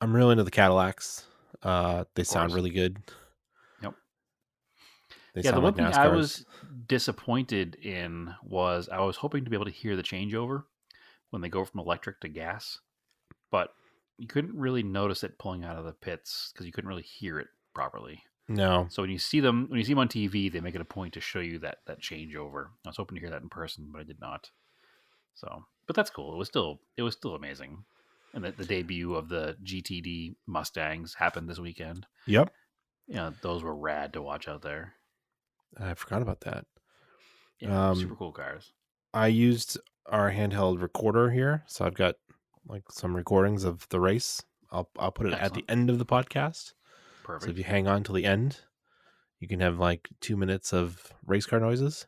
I'm really into the Cadillacs. They sound course. really good. Yep. They Yeah, the sound one like thing I NASCARs. was disappointed in was I was hoping to be able to hear the changeover when they go from electric to gas, but you couldn't really notice it pulling out of the pits because you couldn't really hear it properly. No. So when you see them on TV, they make it a point to show you that changeover. I was hoping to hear that in person, but I did not. So, but that's cool. It was still amazing. And the debut of the GTD Mustangs happened this weekend. Yep. Yeah, those were rad to watch out there. I forgot about that. Yeah, super cool cars. I used our handheld recorder here, so I've got like some recordings of the race. I'll put it at the Excellent. end of the podcast. Perfect. So if you hang on till the end, you can have like 2 minutes of race car noises,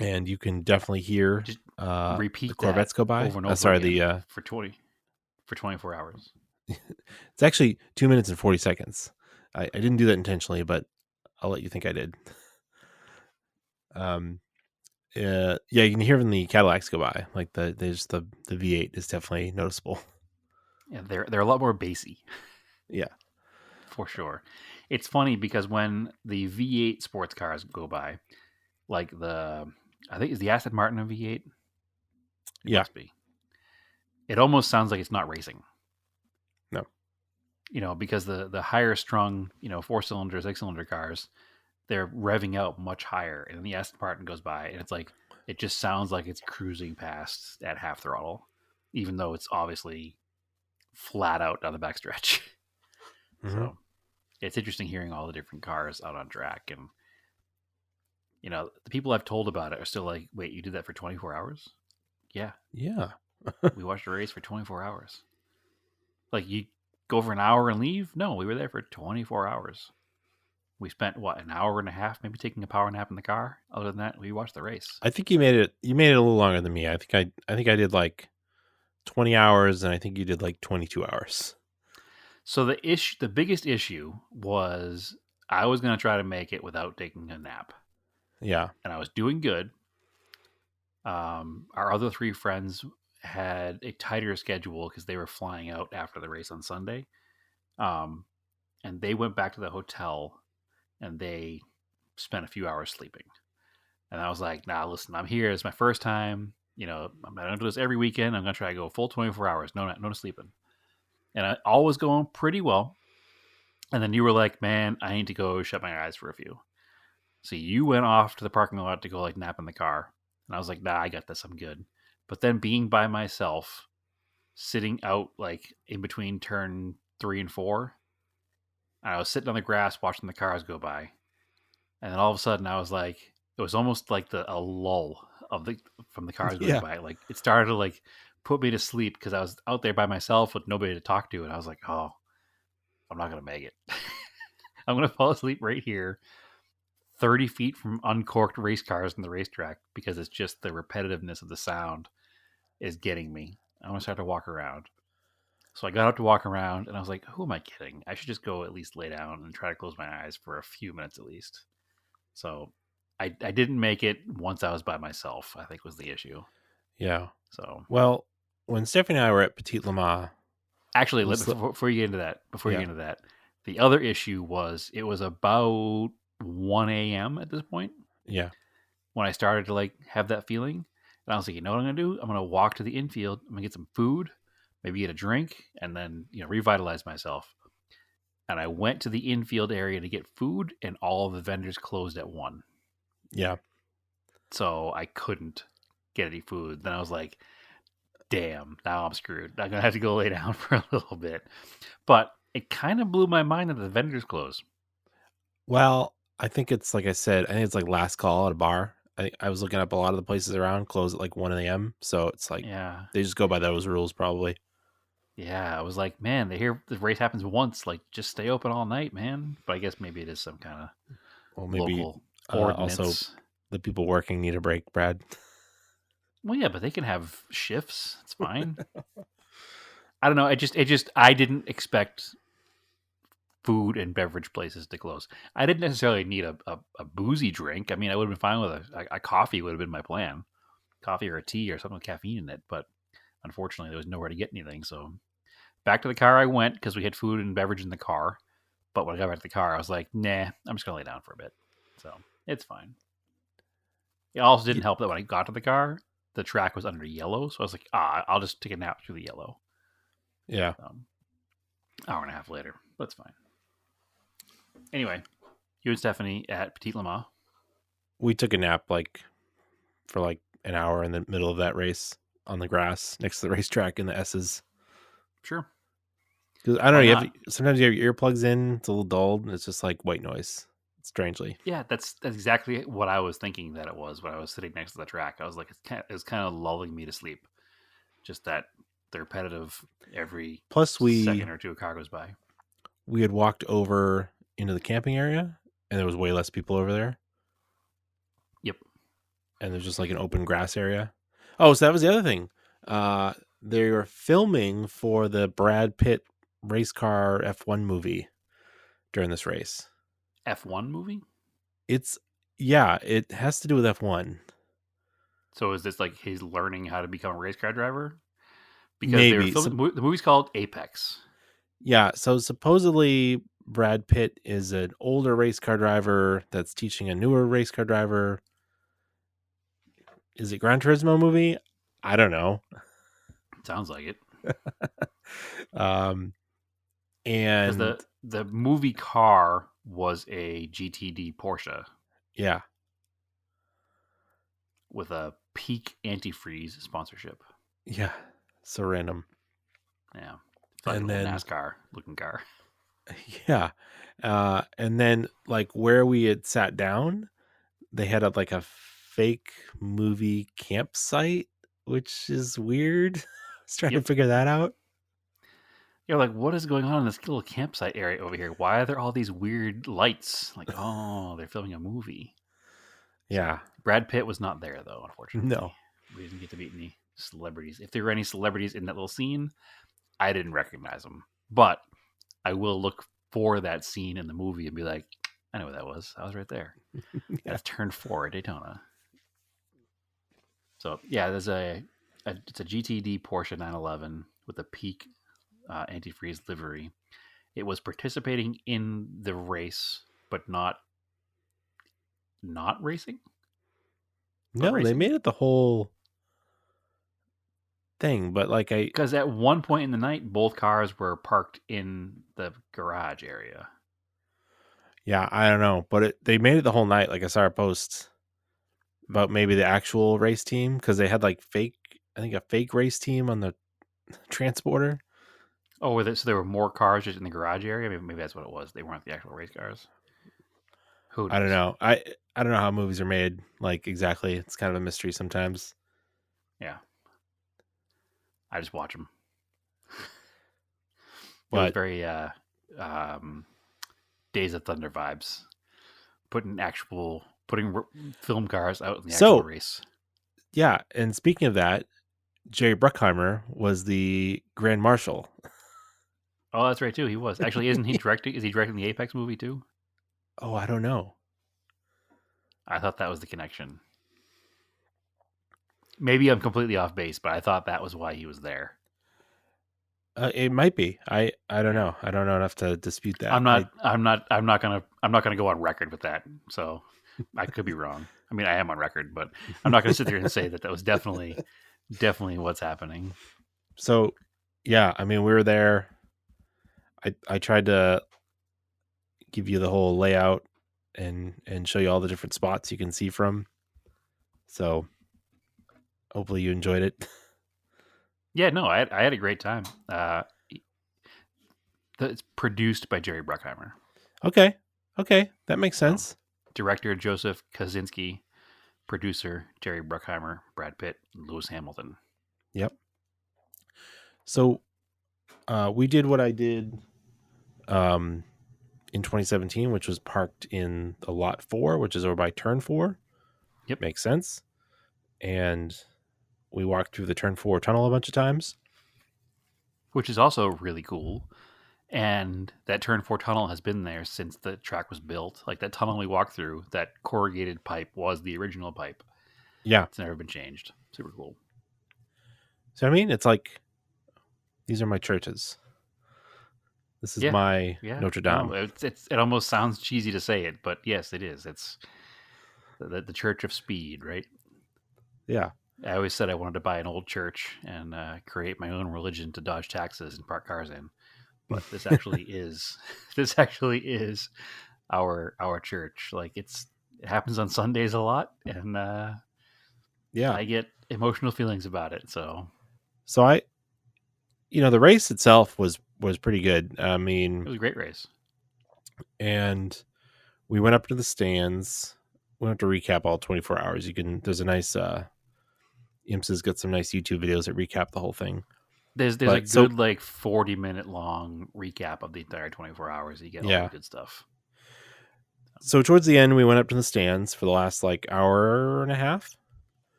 and you can definitely hear Just the repeat Corvettes that go by. over and over Sorry, again for 24 hours. It's actually 2 minutes and 40 seconds. I didn't do that intentionally, but I'll let you think I did. Yeah, you can hear when the Cadillacs go by. Like the V8 is definitely noticeable. Yeah, they're a lot more bassy. Yeah. For sure. It's funny because when the V8 sports cars go by, like I think is the Aston Martin a V8? It Yeah. must be. It almost sounds like it's not racing. No. Because the higher strung, 4-cylinder, 6-cylinder cars, they're revving out much higher. And then the Aston Martin goes by and it's like, it just sounds like it's cruising past at half throttle, even though it's obviously flat out down the backstretch. Mm-hmm. So it's interesting hearing all the different cars out on track. And, the people I've told about it are still like, wait, you did that for 24 hours? Yeah. Yeah. We watched a race for 24 hours. Like, you go for an hour and leave? No, we were there for 24 hours. We spent, an hour and a half maybe taking a power nap in the car? Other than that, we watched the race. I think you made it a little longer than me. I think I did like 20 hours, and I think you did like 22 hours. So the biggest issue was I was going to try to make it without taking a nap. Yeah. And I was doing good. Our other 3 friends had a tighter schedule because they were flying out after the race on Sunday. And they went back to the hotel and they spent a few hours sleeping. And I was like, nah, listen, I'm here. It's my first time. I'm not going to do this every weekend. I'm going to try to go full 24 hours. No sleeping. And all was going pretty well. And then you were like, man, I need to go shut my eyes for a few. So you went off to the parking lot to go nap in the car. And I was like, nah, I got this. I'm good. But then being by myself, sitting out in between turn 3 and 4, I was sitting on the grass watching the cars go by. And then all of a sudden I was like, it was almost like a lull from the cars going by. Like it started to put me to sleep because I was out there by myself with nobody to talk to. And I was like, oh, I'm not going to make it. I'm going to fall asleep right here, 30 feet from uncorked race cars in the racetrack, because it's just the repetitiveness of the sound is getting me. I'm going to start to walk around. So I got up to walk around and I was like, who am I kidding? I should just go at least lay down and try to close my eyes for a few minutes at least. So I didn't make it once I was by myself, I think was the issue. Yeah. So, well, when Stephanie and I were at Petit Le Mans, actually, before you get into that, the other issue was it was about 1 a.m. at this point. Yeah. When I started to have that feeling, and I was like, you know what I'm going to do? I'm going to walk to the infield. I'm going to get some food, maybe get a drink, and then revitalize myself. And I went to the infield area to get food, and all of the vendors closed at 1. Yeah. So I couldn't get any food. Then I was like, damn, now I'm screwed. I'm going to have to go lay down for a little bit. But it kind of blew my mind that the vendors closed. Well, I think it's like I said, I think it's last call at a bar. I was looking up a lot of the places around close at 1 a.m. So it's they just go by those rules probably. Yeah, I was like, man, they hear the race happens once. Just stay open all night, man. But I guess maybe it is some kind of local ordinance. Also, the people working need a break, Brad. Well, yeah, but they can have shifts. It's fine. I don't know. I didn't expect food and beverage places to close. I didn't necessarily need a boozy drink. I mean, I would have been fine with a coffee would have been my plan. Coffee or a tea or something with caffeine in it. But unfortunately, there was nowhere to get anything. So back to the car I went because we had food and beverage in the car. But when I got back to the car, I was like, nah, I'm just going to lay down for a bit. So it's fine. It also didn't help that when I got to the car, the track was under yellow. So I was like, I'll just take a nap through the yellow. Yeah. Hour and a half later, but it's fine. Anyway, you and Stephanie at Petit Le Mans. We took a nap for an hour in the middle of that race on the grass next to the racetrack in the S's. Sure. Because I don't Why know, sometimes you have your earplugs in, it's a little dulled, and it's just like white noise. Strangely. Yeah, that's exactly what I was thinking that it was when I was sitting next to the track. I was like, it was kind of lulling me to sleep. Just that the repetitive every second or two a car goes by. We had walked over into the camping area, and there was way less people over there. Yep. And there's just like an open grass area. Oh, so that was the other thing. They were filming for the Brad Pitt race car F1 movie during this race. F1 movie? It has to do with F1. So is this like he's learning how to become a race car driver? Because Maybe. the movie's called Apex. Yeah, so supposedly Brad Pitt is an older race car driver that's teaching a newer race car driver. Is it Gran Turismo movie? I don't know. Sounds like it. And the movie car was a GTD Porsche. Yeah. With a Peak antifreeze sponsorship. Yeah. So random. Yeah. Like and a then NASCAR looking car. Yeah. And then where we had sat down, they had a fake movie campsite, which is weird. I was trying to figure that out. You're like, what is going on in this little campsite area over here? Why are there all these weird lights? Like, oh, they're filming a movie. Yeah. Brad Pitt was not there, though, unfortunately. No. We didn't get to meet any celebrities. If there were any celebrities in that little scene, I didn't recognize them. But I will look for that scene in the movie and be like, I know what that was. I was right there. Yeah. That's turn 4 at Daytona. So, yeah, there's it's a GTD Porsche 911 with a Peak antifreeze livery. It was participating in the race, but not racing. No, racing. they made it the whole thing, but because at one point in the night, both cars were parked in the garage area. Yeah, I don't know, but they made it the whole night. I saw a post about maybe the actual race team because they had a fake race team on the transporter. Oh, so there were more cars just in the garage area? Maybe that's what it was. They weren't the actual race cars. Who knows? I don't know. I don't know how movies are made. Exactly. It's kind of a mystery sometimes. Yeah. I just watch them. But it was very Days of Thunder vibes. Putting film cars out in the actual race. Yeah, and speaking of that, Jerry Bruckheimer was the Grand Marshal. Oh, that's right too. He was. Actually, isn't he directing? Is he directing the Apex movie too? Oh, I don't know. I thought that was the connection. Maybe I'm completely off base, but I thought that was why he was there. It might be. I don't know. I don't know enough to dispute that. I'm not gonna go on record with that. So I could be wrong. I mean, I am on record, but I'm not gonna sit there and say that was definitely what's happening. So, yeah, I mean, we were there. I tried to give you the whole layout and show you all the different spots you can see from. So hopefully you enjoyed it. Yeah, no, I had a great time. It's produced by Jerry Bruckheimer. Okay, that makes sense. Director Joseph Kosinski, producer Jerry Bruckheimer, Brad Pitt, Lewis Hamilton. Yep. So we did what I did in 2017, which was parked in the lot 4, which is over by turn 4. Yep. Makes sense. And we walked through the turn 4 tunnel a bunch of times. Which is also really cool. And that turn 4 tunnel has been there since the track was built. That tunnel we walked through, that corrugated pipe was the original pipe. Yeah. It's never been changed. Super cool. So, I mean, it's these are my churches. This is my Notre Dame. No, it almost sounds cheesy to say it, but yes, it is. It's the Church of Speed, right? Yeah. I always said I wanted to buy an old church and create my own religion to dodge taxes and park cars in. But this actually is our church. Like it happens on Sundays a lot, and I get emotional feelings about it. So the race itself was pretty good. I mean, it was a great race, and we went up to the stands. We don't have to recap all 24 hours. There's a nice IMSA's got some nice YouTube videos that recap the whole thing. There's a good 40-minute long recap of the entire 24 hours. You get all the good stuff. So towards the end, we went up to the stands for the last hour and a half.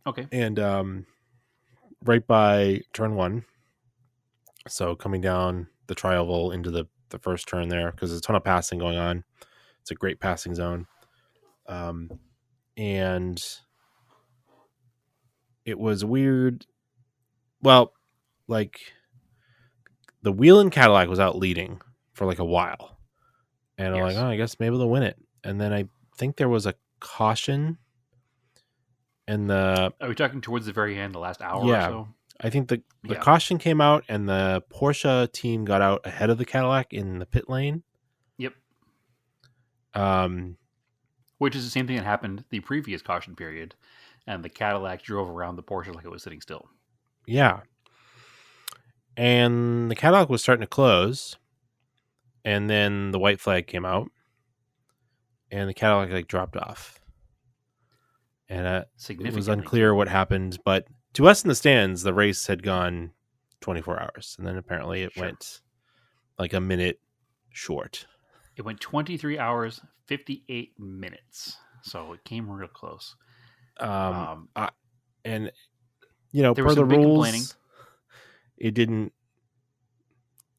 Okay. And right by turn 1. So coming down the tri-oval into the first turn there, because there's a ton of passing going on. It's a great passing zone. And it was weird. Well, the Whelen Cadillac was out leading for a while. And I'm like, I guess maybe they'll win it. And then I think there was a caution. And are we talking towards the very end, the last hour or so? I think the caution came out and the Porsche team got out ahead of the Cadillac in the pit lane. Yep. Which is the same thing that happened the previous caution period, and the Cadillac drove around the Porsche like it was sitting still. Yeah. And the Cadillac was starting to close, and then the white flag came out, and the Cadillac dropped off. And it was unclear what happened, but to us in the stands, the race had gone 24 hours, and then apparently it went a minute short. It went 23 hours, 58 minutes, so it came real close. And per was the some big rules, complaining. It didn't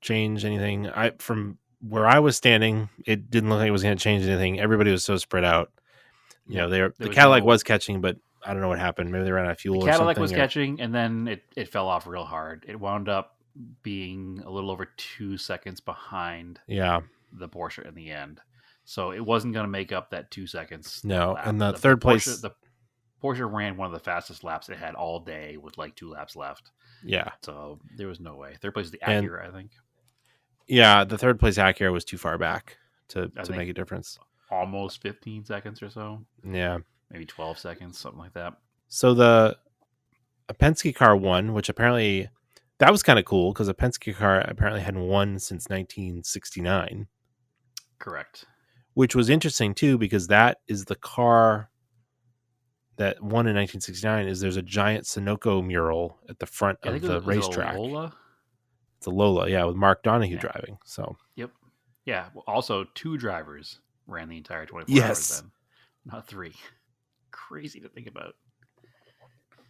change anything. From where I was standing, it didn't look like it was going to change anything. Everybody was so spread out. The Cadillac was catching, but I don't know what happened. Maybe they ran out of fuel or something. The Cadillac was catching, and then it fell off real hard. It wound up being a little over 2 seconds behind the Porsche in the end. So it wasn't going to make up that 2 seconds. No, lap. and the third place... The Porsche ran one of the fastest laps it had all day with 2 laps left. Yeah. So there was no way. Third place is the Acura, I think. Yeah, the third place Acura was too far back to make a difference. Almost 15 seconds or so. Yeah. Maybe 12 seconds, something like that. So a Penske car won, which apparently that was kind of cool because a Penske car apparently hadn't won since 1969. Correct. Which was interesting too, because that is the car that won in 1969. There's a giant Sunoco mural at the front of the racetrack. Lola? It's a Lola, yeah, with Mark Donohue driving. So yep. Yeah. Well, also 2 drivers ran the entire 24 hours then. Not 3. Crazy to think about.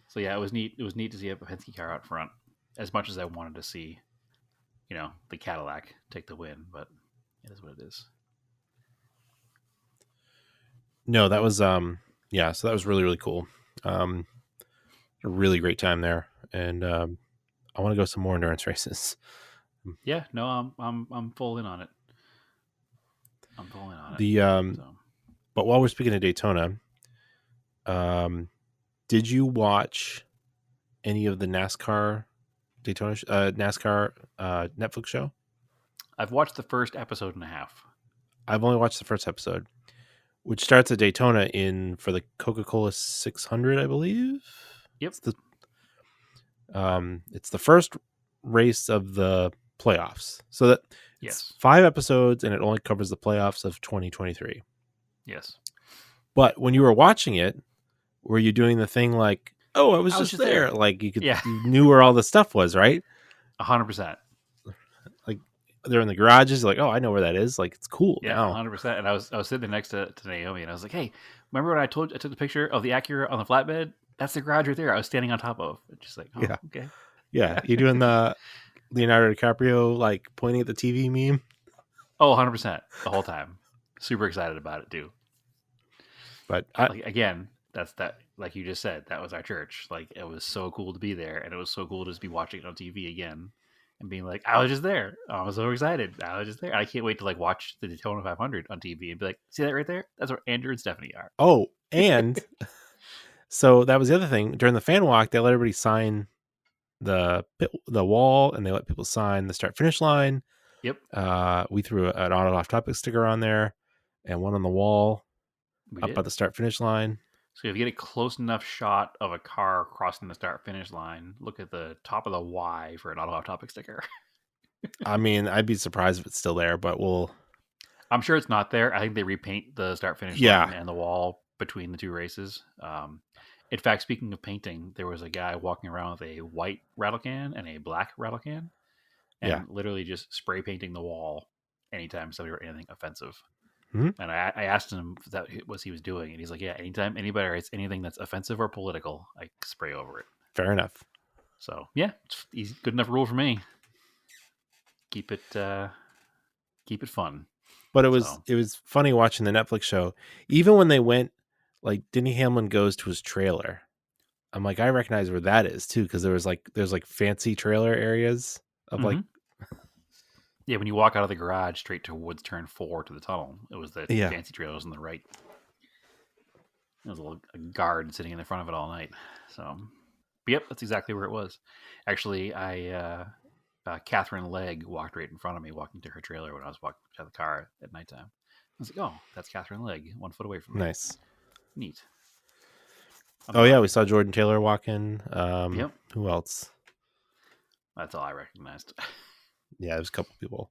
So yeah, it was neat. It was neat to see a Penske car out front. As much as I wanted to see, the Cadillac take the win, but it is what it is. No, that was so that was really, really cool. A really great time there, and I want to go some more endurance races. Yeah, no, I'm full in on it. I'm full in on it. But while we're speaking of Daytona, did you watch any of the NASCAR Netflix show? I've watched the first episode and a half. I've only watched the first episode, which starts at Daytona for the Coca-Cola 600, I believe. Yep. It's the first race of the playoffs. So that it's 5 episodes, and it only covers the playoffs of 2023. Yes. But when you were watching it, were you doing the thing like, oh, I was just there. Like you knew where all the stuff was, right? 100%. Like they're in the garages. Like, oh, I know where that is. Like it's cool. Yeah, now. 100%. And I was sitting there next to Naomi, and I was like, hey, remember when I took the picture of the Acura on the flatbed? That's the garage right there. I was standing on top of. It's just like, oh, yeah, okay. Yeah, you doing the Leonardo DiCaprio like pointing at the TV meme? Oh, 100% the whole time. Super excited about it too. But again, that's that. Like you just said, that was our church. Like it was so cool to be there, and it was so cool to just be watching it on TV again. and being like, I was just there. I was so excited. I was just there. I can't wait to like watch the Daytona 500 on TV and be like, see that right there? That's where Andrew and Stephanie are. Oh, and so that was the other thing. During the fan walk, they let everybody sign the wall, and they let people sign the start finish line. Yep. We threw an Auto Off Topic sticker on there, and one on the wall We up did. by the start finish line. So if you get a close enough shot of a car crossing the start finish line, look at the top of the Y for an Auto Off Topic sticker. I mean, I'd be surprised if it's still there, but we'll. I'm sure it's not there. I think they repaint the start finish line and the wall between the two races. In fact, speaking of painting, there was a guy walking around with a white rattle can and a black rattle can, and literally just spray painting the wall anytime somebody wrote anything offensive. Mm-hmm. And I asked him if that what he was doing, and he's like, "Yeah, anytime anybody writes anything that's offensive or political, I spray over it." Fair enough. So yeah, it's easy, good enough rule for me. Keep it fun. But it was funny watching the Netflix show. Even when they went, like Denny Hamlin goes to his trailer, I'm like, I recognize where that is too, because there's like fancy trailer areas of like. Yeah, when you walk out of the garage straight towards turn 4 to the tunnel, it was the fancy trailers on the right. There was a guard sitting in the front of it all night. So, but yep, that's exactly where it was. Actually, Catherine Legg walked right in front of me, walking to her trailer when I was walking to the car at nighttime. I was like, oh, that's Catherine Legg, 1 foot away from me. Nice. Neat. Yeah, we saw Jordan Taylor walk in. Yep. Who else? That's all I recognized. Yeah, there's a couple people.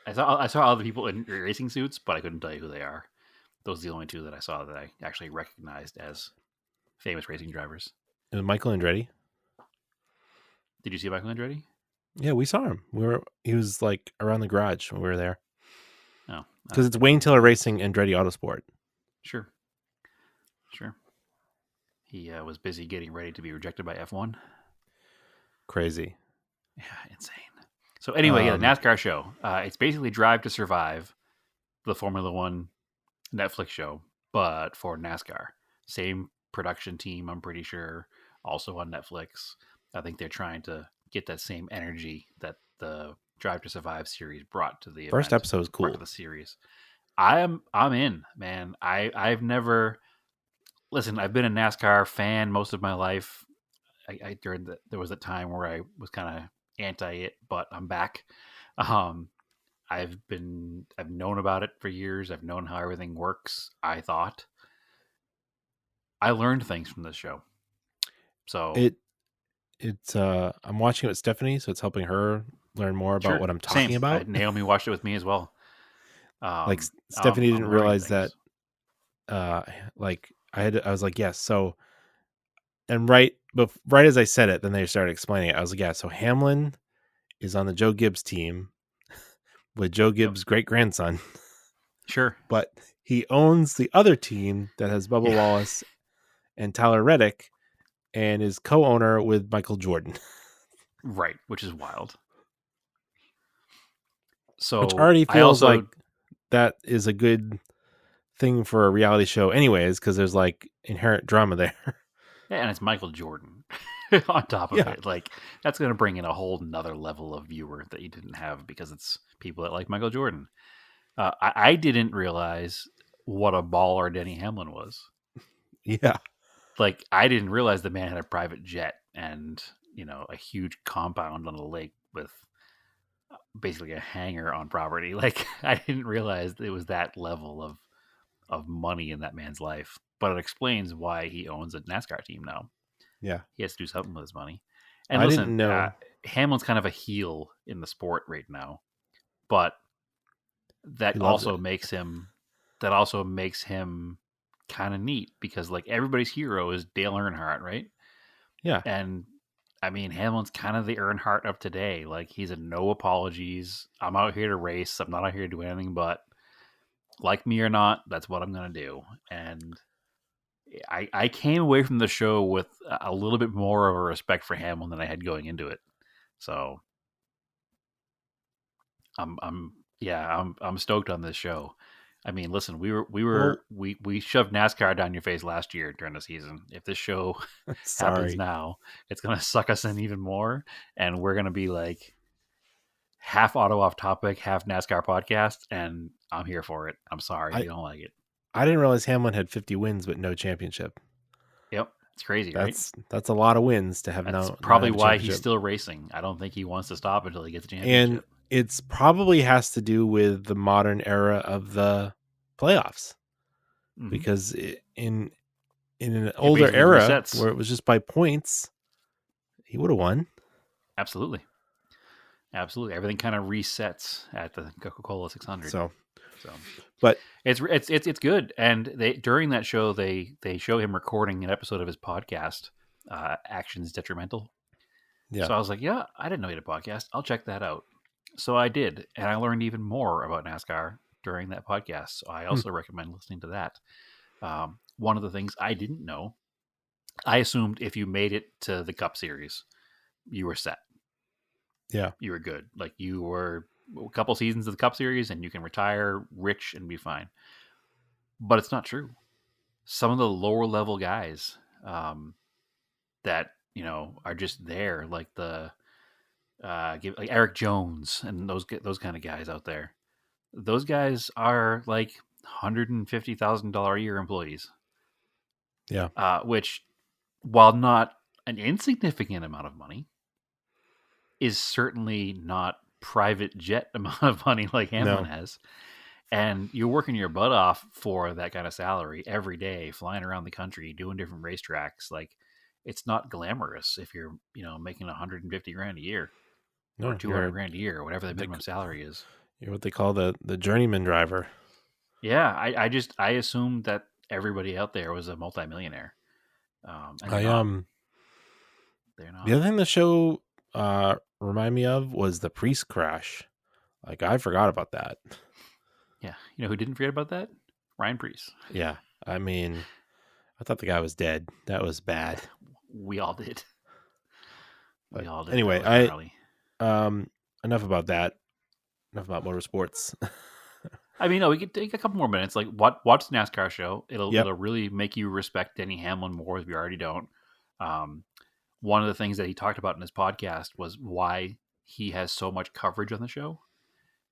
I saw other people in racing suits, but I couldn't tell you who they are. Those are the only two that I saw that I actually recognized as famous racing drivers. It was Michael Andretti. Did you see Michael Andretti? Yeah, we saw him. He was like around the garage when we were there. Oh, because it's Wayne Taylor Racing Andretti Autosport. Sure. He was busy getting ready to be rejected by F1. Crazy. Yeah, insane. So anyway, the NASCAR show. It's basically Drive to Survive, the Formula One Netflix show, but for NASCAR. Same production team, I'm pretty sure, also on Netflix. I think they're trying to get that same energy that the Drive to Survive series brought to the first episode was cool. To the series. I'm in, man. I've never listen. I've been a NASCAR fan most of my life. There was a time where I was kind of anti it, but I'm back. I've known about it for years. I've known how everything works. I learned things from this show. So it's I'm watching it with Stephanie, so it's helping her learn more about what I'm talking about. Naomi watched it with me as well. Like Stephanie didn't realize that. Like I was like, yes. So, and right as I said it, then they started explaining it. I was like, yeah. So Hamlin is on the Joe Gibbs team with Joe Gibbs' great grandson. Sure, but he owns the other team that has Bubba Wallace and Tyler Reddick, and is co-owner with Michael Jordan. Right, which is wild. So which already feels like that is a good thing for a reality show anyways, because there's like inherent drama there. Yeah, and it's Michael Jordan on top of it. Like, that's going to bring in a whole nother level of viewer that you didn't have because it's people that like Michael Jordan. I didn't realize what a baller Denny Hamlin was. Yeah. Like, I didn't realize the man had a private jet and, a huge compound on the lake with basically a hangar on property. Like, I didn't realize it was that level of money in that man's life. But it explains why he owns a NASCAR team now. Yeah. He has to do something with his money. And I listen, didn't know. Hamlin's kind of a heel in the sport right now. But that also makes him kind of neat because like everybody's hero is Dale Earnhardt, right? Yeah. And I mean, Hamlin's kind of the Earnhardt of today. Like, he's a no apologies. I'm out here to race. I'm not out here to do anything but, like me or not, that's what I'm going to do. And I came away from the show with a little bit more of a respect for Hamlin than I had going into it. So I'm stoked on this show. I mean, listen, we shoved NASCAR down your face last year during the season. If this show happens now, it's going to suck us in even more. And we're going to be like, half auto off topic, half NASCAR podcast, and I'm here for it. I'm sorry if you don't like it. I didn't realize Hamlin had 50 wins but no championship. Yep, it's crazy, right? That's a lot of wins to have. That's not probably have a why he's championship. still racing. I don't think he wants to stop until he gets a And championship. it's probably has to do with the modern era of the playoffs, Mhm. because in an older basically era resets. where it was just by points, he would have won. Absolutely. Everything kind of resets at the Coca-Cola 600. So, So, but it's good. And they during that show they show him recording an episode of his podcast, Actions Detrimental. yeah, So I was like, yeah, I didn't know he had a podcast. I'll check that out. So I did, and I learned even more about NASCAR during that podcast. So I also recommend listening to that. One of the things I didn't know, I assumed if you made it to the Cup Series, you were set. yeah, You were good. Like you were a couple seasons of the Cup Series and you can retire rich and be fine. But it's not true. Some of the lower level guys that, are just there, like the like Eric Jones and those kind of guys out there. Those guys are like $150,000 a year employees. yeah. Which, while not an insignificant amount of money, is certainly not private jet amount of money like Hamlin has. And you're working your butt off for that kind of salary every day, flying around the country, doing different racetracks. Like, it's not glamorous if you're, making 150 grand a year or 200 grand a year, or whatever the minimum salary is. You're what they call the journeyman driver. Yeah, I assumed that everybody out there was a multimillionaire. And they're not. The other thing the show remind me of was the Priest crash. Like, I forgot about that. Yeah, you know who didn't forget about that? Ryan Preece. Yeah, I mean, I thought the guy was dead. That was bad. We all did. But We all did. anyway, enough about that. Enough about motorsports. I mean, no, we could take a couple more minutes. Like, watch the NASCAR show. It'll really make you respect Denny Hamlin more if you already don't. One of the things that he talked about in his podcast was why he has so much coverage on the show.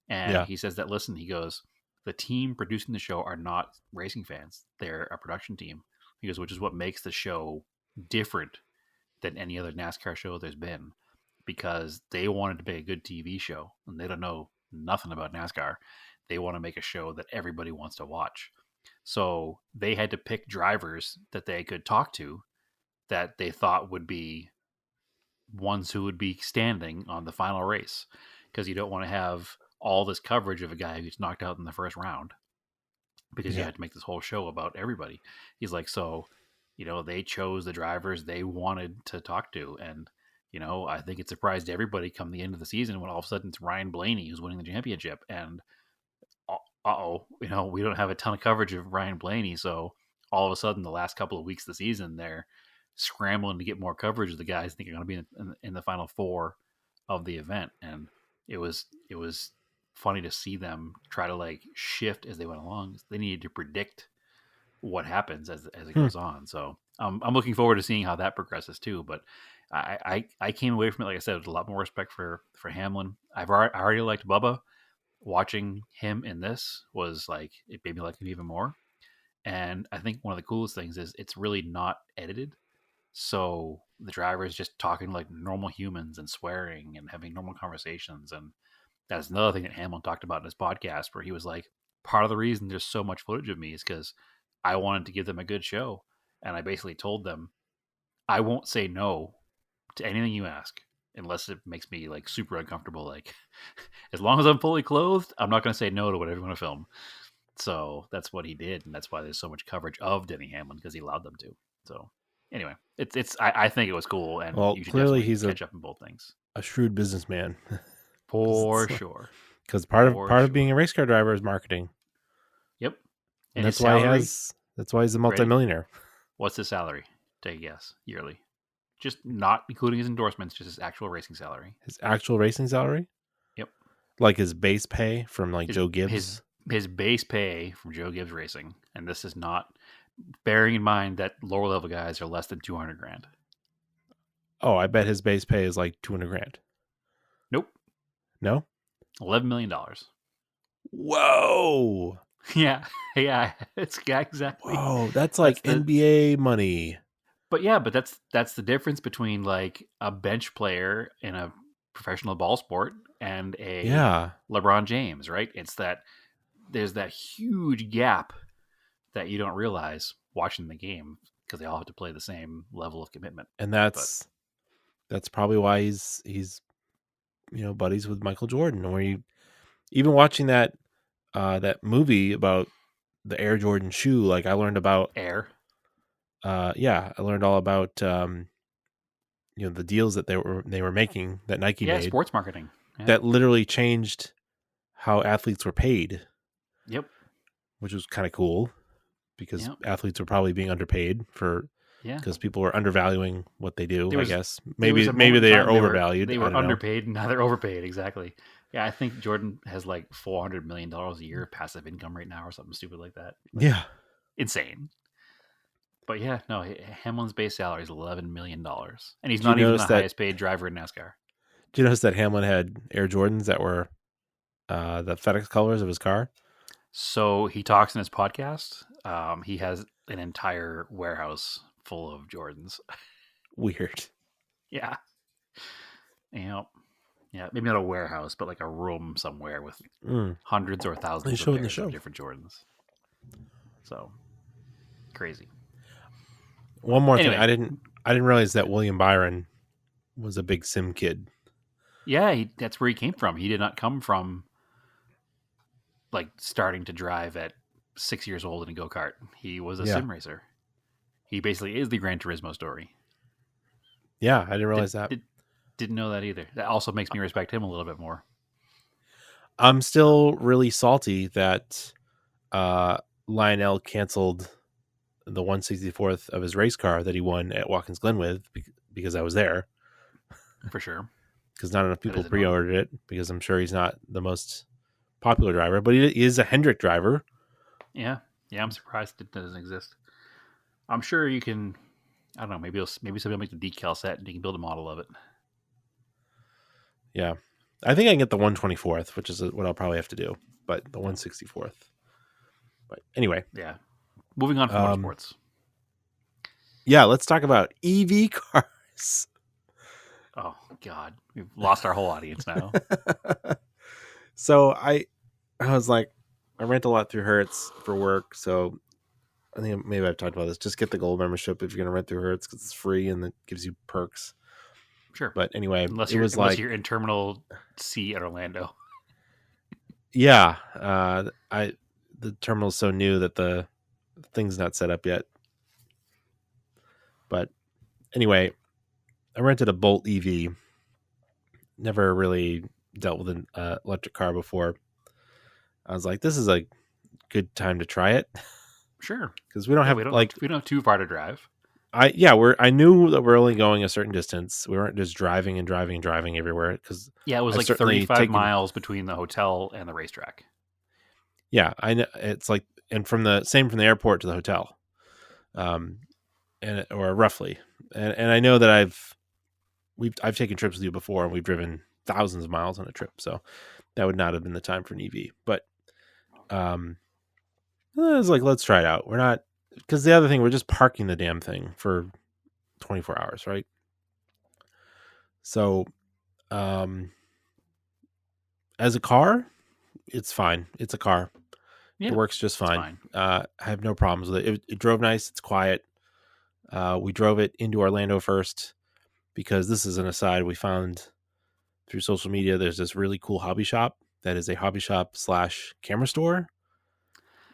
And he says that, listen, he goes, the team producing the show are not racing fans. They're a production team. He goes, which is what makes the show different than any other NASCAR show there's been, because they wanted to make a good TV show and they don't know nothing about NASCAR. They want to make a show that everybody wants to watch. So they had to pick drivers that they could talk to that they thought would be ones who would be standing on the final race, because you don't want to have all this coverage of a guy who's knocked out in the first round, because you had to make this whole show about everybody. He's like, so, they chose the drivers they wanted to talk to. And, I think it surprised everybody come the end of the season when all of a sudden it's Ryan Blaney who's winning the championship. And, we don't have a ton of coverage of Ryan Blaney. So all of a sudden the last couple of weeks of the season, they're scrambling to get more coverage of the guys I think are going to be in the final four of the event. And it was funny to see them try to like shift as they went along. They needed to predict what happens as it goes on. So I'm looking forward to seeing how that progresses too. But I came away from it, like I said, with a lot more respect for Hamlin. I already liked Bubba. Watching him in this was like, it made me like him even more. And I think one of the coolest things is it's really not edited. So the driver is just talking like normal humans and swearing and having normal conversations. And that's another thing that Hamlin talked about in his podcast, where he was like, part of the reason there's so much footage of me is because I wanted to give them a good show. And I basically told them, I won't say no to anything you ask unless it makes me like super uncomfortable. Like, as long as I'm fully clothed, I'm not going to say no to whatever you want to film. So that's what he did. And that's why there's so much coverage of Denny Hamlin, because he allowed them to. So anyway, I think it was cool. And you should clearly he's catch up in both things. A shrewd businessman. For sure. Because part of being a race car driver is marketing. Yep. And that's why he's a multimillionaire. What's his salary? Take a guess. Yearly. Just not including his endorsements, just his actual racing salary. His actual racing salary? Yep. Like his base pay from Joe Gibbs? His base pay from Joe Gibbs Racing. And this is not bearing in mind that lower level guys are less than 200 grand. Oh, I bet his base pay is like 200 grand. Nope. No? $11 million. Whoa. Yeah, exactly. Whoa, that's like That's the- NBA money. But that's the difference between like a bench player in a professional ball sport and a Yeah. LeBron James, right? It's that there's that huge gap that you don't realize watching the game because they all have to play the same level of commitment. And that's probably why he's buddies with Michael Jordan. Where you even watching that movie about the Air Jordan shoe, like I learned about Air. I learned all about the deals that they were making that Nike made. Sports marketing. Yeah. That literally changed how athletes were paid. Yep. Which was kind of cool because athletes were probably being underpaid because people were undervaluing what they do. I guess maybe they are overvalued. They were underpaid, and now they're overpaid. Exactly. Yeah, I think Jordan has like $400 million a year passive income right now, or something stupid like that. Yeah, insane. But yeah, no, Hamlin's base salary is $11 million, and he's not even the highest paid driver in NASCAR. Did you notice that Hamlin had Air Jordans that were the FedEx colors of his car? So he talks in his podcast. He has an entire warehouse full of Jordans. Weird. Yeah. Yeah, maybe not a warehouse, but like a room somewhere with hundreds or thousands of pairs of different Jordans. So crazy. One more thing, I didn't realize that William Byron was a big sim kid. Yeah, that's where he came from. He did not come from like starting to drive at 6 years old in a go-kart. He was a sim racer. He basically is the Gran Turismo story. Yeah, I didn't realize that. Didn't know that either. That also makes me respect him a little bit more. I'm still really salty that Lionel canceled the 1/64th of his race car that he won at Watkins Glen with because I was there. For sure. Because not enough people pre-ordered it because I'm sure he's not the most popular driver, but he is a Hendrick driver. Yeah, I'm surprised it doesn't exist. I'm sure you can. I don't know. Maybe somebody will make the decal set and you can build a model of it. Yeah, I think I can get the 1/24th, which is what I'll probably have to do. But the 1/64th. But anyway, yeah. Moving on from motorsports. Yeah, let's talk about EV cars. Oh God, we've lost our whole audience now. So I was like, I rent a lot through Hertz for work, so I think maybe I've talked about this. Just get the gold membership if you're going to rent through Hertz because it's free and it gives you perks. Sure, but anyway, unless you're in Terminal C at Orlando. Yeah, the terminal's so new that the thing's not set up yet. But anyway, I rented a Bolt EV. Never really dealt with an electric car before. I was like, this is a good time to try it. Sure, because we don't have too far to drive. I knew that we're only going a certain distance. We weren't just driving everywhere. Because it was like 35 miles between the hotel and the racetrack. Yeah, I know. It's like, and from the airport to the hotel, or roughly. And I know that I've taken trips with you before, and we've driven thousands of miles on a trip. So that would not have been the time for an EV. But I was like, let's try it out. We're not. Because the other thing, we're just parking the damn thing for 24 hours, right? So, as a car, it's fine. It's a car. Yeah, it works just fine. I have no problems with it. It drove nice. It's quiet. We drove it into Orlando first because this is an aside. We found through social media there's this really cool hobby shop that is a hobby shop / camera store,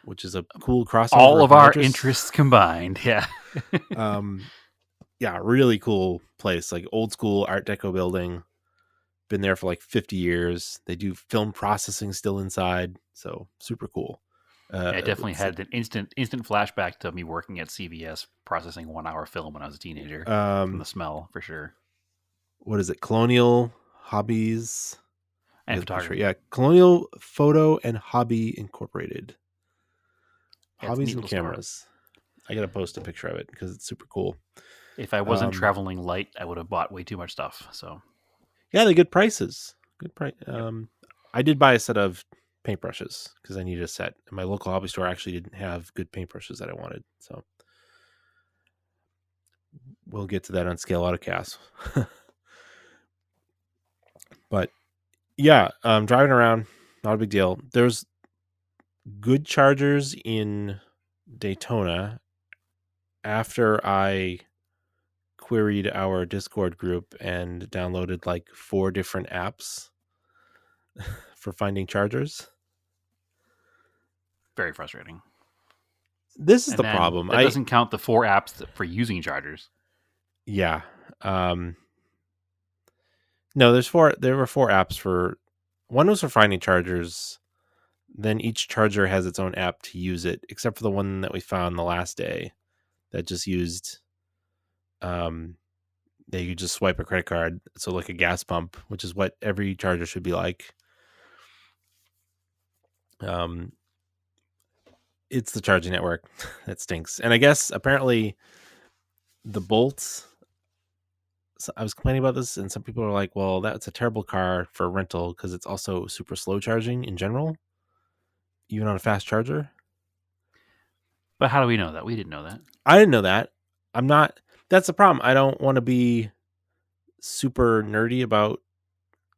which is a cool crossover. All of our interests combined. Yeah. Yeah, really cool place. Like old school Art Deco building. Been there for like 50 years. They do film processing still inside. So super cool. I definitely had an instant flashback to me working at CVS processing 1 hour film when I was a teenager. From the smell, for sure. What is it? Colonial Hobbies and photography. Yeah, Colonial Photo and Hobby Incorporated. Hobbies and cameras. Store. I gotta post a picture of it because it's super cool. If I wasn't traveling light, I would have bought way too much stuff. So yeah, they're good prices. Good price. I did buy a set of paintbrushes because I needed a set. And my local hobby store actually didn't have good paintbrushes that I wanted. So we'll get to that on Scale Autocast. But yeah, driving around, not a big deal. There's good chargers in Daytona. After I queried our Discord group and downloaded like 4 different apps for finding chargers. Very frustrating. This is And the then problem. That doesn't count the 4 apps for using chargers. Yeah. No, there were 4 apps for, one was for finding chargers. Then each charger has its own app to use it, except for the one that we found the last day that just used, that you just swipe a credit card. So like a gas pump, which is what every charger should be like. It's the charging network that stinks. And I guess apparently the bolts, so I was complaining about this, and some people are like, well, that's a terrible car for rental because it's also super slow charging in general, even on a fast charger. But how do we know that? We didn't know that. I didn't know that. That's the problem. I don't want to be super nerdy about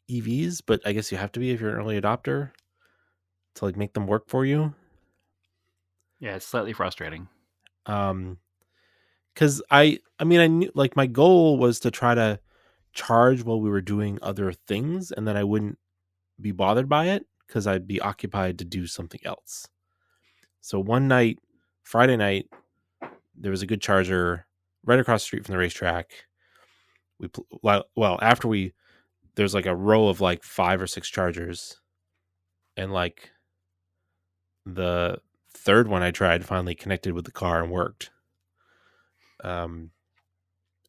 EVs, but I guess you have to be if you're an early adopter to like make them work for you. Yeah, it's slightly frustrating. Because I knew, like, my goal was to try to charge while we were doing other things, and then I wouldn't be bothered by it because I'd be occupied to do something else. So one night, Friday night, there was a good charger right across the street from the racetrack. There's like a row of like 5 or 6 chargers, and like the third one I tried finally connected with the car and worked. And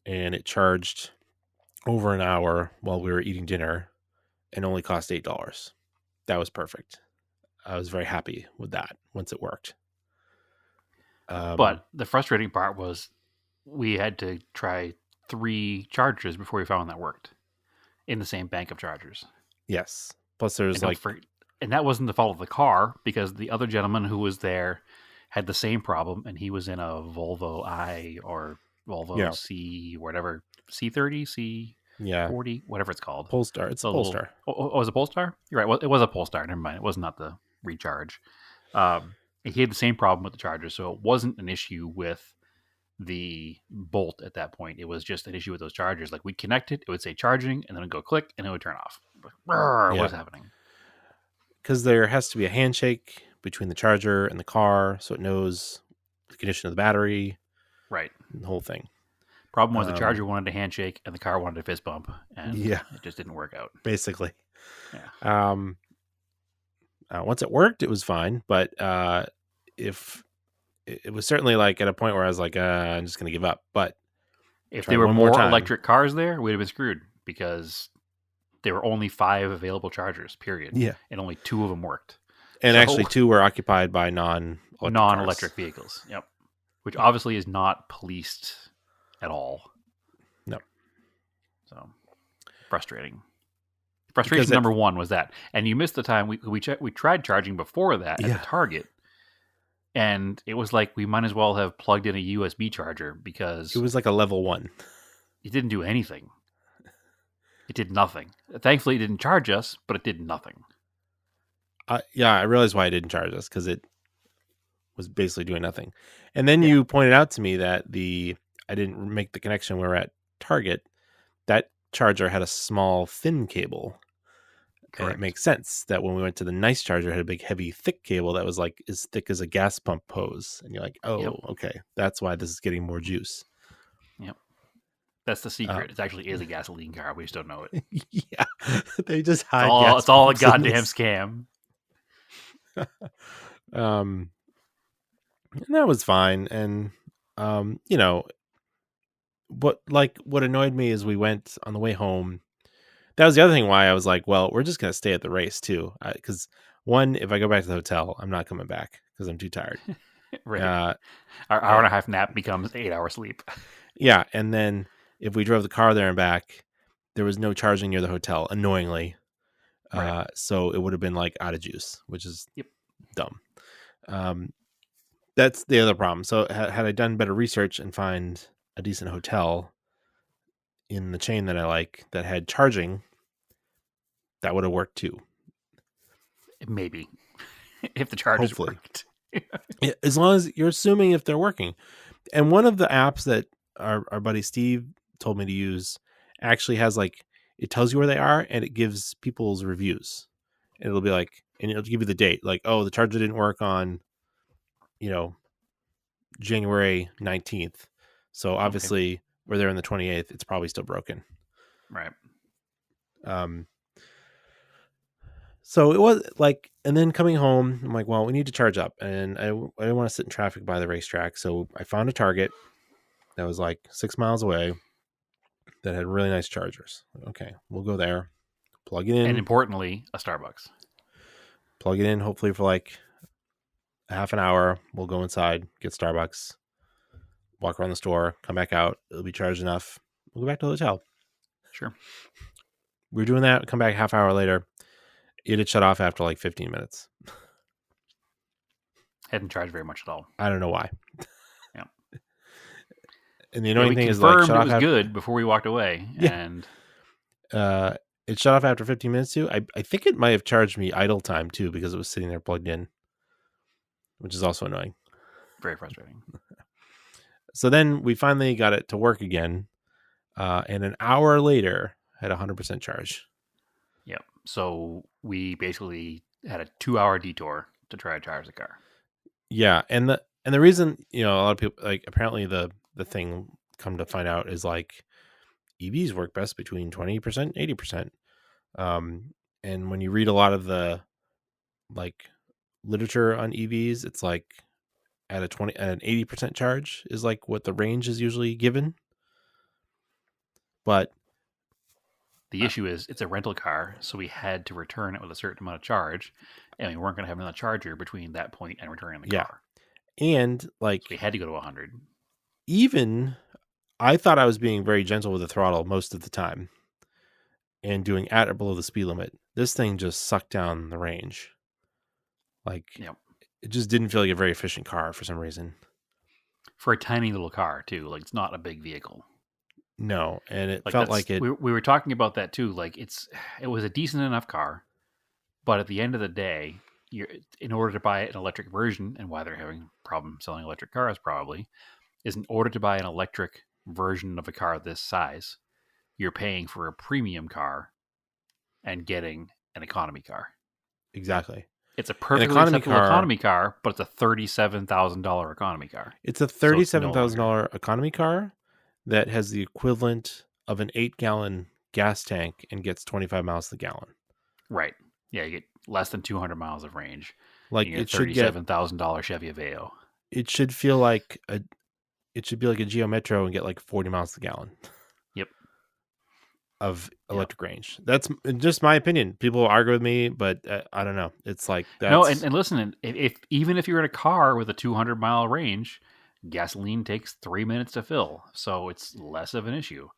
it charged over an hour while we were eating dinner and only cost $8. That was perfect. I was very happy with that once it worked. But the frustrating part was we had to try 3 chargers before we found one that worked in the same bank of chargers. Yes. Plus there's and that wasn't the fault of the car because the other gentleman who was there had the same problem, and he was in a Volvo I or Volvo C, whatever, C30, C40, whatever it's called. Polestar. It's a Polestar. Oh, was it Polestar? You're right. Well, it was a Polestar. Never mind. It was not the Recharge. He had the same problem with the charger, so it wasn't an issue with the bolt at that point. It was just an issue with those chargers. Like, we'd connect it, it would say charging, and then it would go click, and it would turn off. What's happening? Because there has to be a handshake between the charger and the car, so it knows the condition of the battery. Right. The whole thing. Problem was the charger wanted a handshake, and the car wanted a fist bump, and it just didn't work out. Basically. Yeah. Once it worked, it was fine, but if it was certainly like at a point where I was like, I'm just going to give up. But if there were more electric cars there, we'd have been screwed because there were only 5 available chargers, period. Yeah. And only 2 of them worked. And actually 2 were occupied by non-electric vehicles. Yep. Which obviously is not policed at all. No. So frustrating. Frustration number 1 was that. And you missed the time we tried charging before that at the Target. And it was like we might as well have plugged in a USB charger because it was like a level 1. It didn't do anything. It did nothing. Thankfully, it didn't charge us, but it did nothing. I realized why it didn't charge us, because it was basically doing nothing. And then you pointed out to me that I didn't make the connection when we were at Target. That charger had a small, thin cable. Correct. And it makes sense that when we went to the nice charger, it had a big, heavy, thick cable that was like as thick as a gas pump hose. And you're like, okay, that's why this is getting more juice. Yep. That's the secret. It actually is a gasoline car. We just don't know it. Yeah. They just hide it's all a goddamn scam. And that was fine. And, what annoyed me is we went on the way home. That was the other thing why I was like, well, we're just going to stay at the race too. Because one, if I go back to the hotel, I'm not coming back because I'm too tired. Right. Our hour and a half nap becomes 8-hour sleep. Yeah. And then if we drove the car there and back, there was no charging near the hotel, annoyingly. Right. So it would have been like out of juice, which is Yep. dumb. That's the other problem. So had I done better research and find a decent hotel in the chain that I like that had charging, that would have worked too. Maybe if the charges Hopefully. worked. Yeah, as long as you're assuming if they're working. And one of the apps that our buddy Steve told me to use actually has like, it tells you where they are and it gives people's reviews. And it'll be like, and it'll give you the date, like, oh, the charger didn't work on, January 19th. So obviously we're there on the 28th. It's probably still broken. Right. So it was like, and then coming home, I'm like, well, we need to charge up, and I didn't want to sit in traffic by the racetrack. So I found a Target that was like 6 miles away that had really nice chargers. Okay, we'll go there, plug it in, And importantly, a Starbucks. plug it in. Hopefully for like a half an hour, we'll go inside, get Starbucks, walk around the store, come back out. It'll be charged enough. We'll go back to the hotel. Sure. We were doing that. Come back half hour later. It had shut off after like 15 minutes. Hadn't charged very much at all. I don't know why. Yeah. And the annoying thing is, like, shut it off was good before we walked away. Yeah. And it shut off after 15 minutes too. I think it might have charged me idle time too because it was sitting there plugged in, which is also annoying. very frustrating. So then we finally got it to work again, and an hour later had 100% charge. Yep. So we basically had a 2-hour detour to try to charge the car. Yeah, and the reason, a lot of people, like, apparently the thing, come to find out, is like EVs work best between 20% and 80%. And when you read a lot of the like literature on EVs, it's like at an 80% charge is like what the range is usually given. But the issue is it's a rental car, so we had to return it with a certain amount of charge, and we weren't going to have another charger between that point and returning the car. And like, so we had to go to 100. Even I thought I was being very gentle with the throttle most of the time and doing at or below the speed limit. This thing just sucked down the range. Like, Yep. It just didn't feel like a very efficient car for some reason. For a tiny little car too, like, it's not a big vehicle. No, and it felt like it. We were talking about that too. Like, it was a decent enough car, but at the end of the day, in order to buy an electric version, and why they're having a problem selling electric cars probably, is in order to buy an electric version of a car this size, you're paying for a premium car and getting an economy car. Exactly. It's a perfectly acceptable economy car, but it's a $37,000 economy car. It's a $37,000 economy car that has the equivalent of an 8-gallon gas tank and gets 25 miles to the gallon. Right. Yeah, you get less than 200 miles of range. Like, it should get $37,000 Chevy Aveo. It should feel like it should be like a Geo Metro and get like 40 miles to the gallon. Yep. Of electric range. That's just my opinion. People argue with me, but I don't know. It's like that's... No, and listen, even if you're in a car with a 200-mile range, gasoline takes 3 minutes to fill, so it's less of an issue.